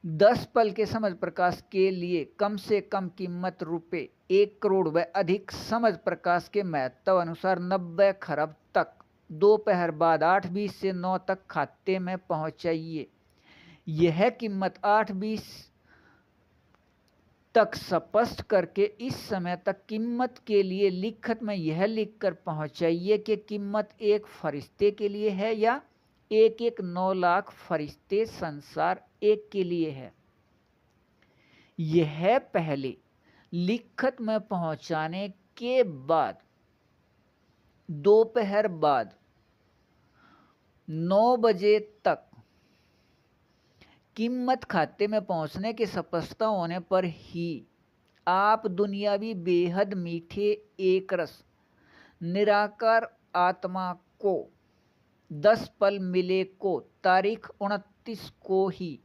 Speaker 1: 10 पल के समझ प्रकाश के लिए कम से कम कीमत रुपये 1 करोड़ व अधिक समझ प्रकाश के महत्व अनुसार 90 खरब तक दोपहर बाद 8:20 से 9 तक खाते में पहुंचाइए। यह कीमत 8:20 तक स्पष्ट करके इस समय तक कीमत के लिए लिखत में यह लिखकर पहुंचाइए कि कीमत एक फरिश्ते के लिए है या एक 9 लाख फरिश्ते संसार एक के लिए है। यह पहले लिखत में पहुंचाने के बाद दोपहर बाद 9 बजे तक कीमत खाते में पहुंचने की स्पष्टता होने पर ही आप दुनियावी बेहद मीठे एक रस निराकार आत्मा को 10 पल मिले को तारीख 29 को ही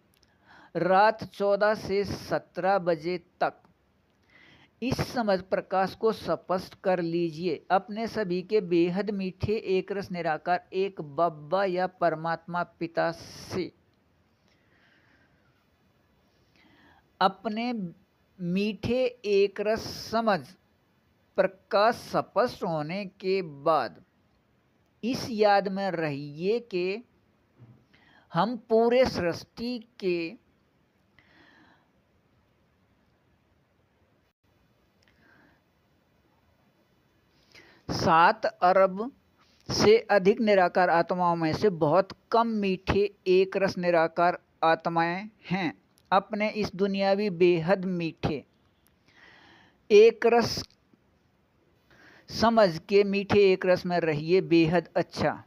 Speaker 1: रात 14 से 17 बजे तक इस समझ प्रकाश को स्पष्ट कर लीजिए। अपने सभी के बेहद मीठे एक रस निराकार एक बाबा या परमात्मा पिता से अपने मीठे एक रस समझ प्रकाश स्पष्ट होने के बाद इस याद में रहिए कि हम पूरे सृष्टि के 7 अरब से अधिक निराकार आत्माओं में से बहुत कम मीठे एक रस निराकार आत्माएं हैं। अपने इस दुनियावी बेहद मीठे एक रस समझ के मीठे एक रस में रहिए बेहद अच्छा।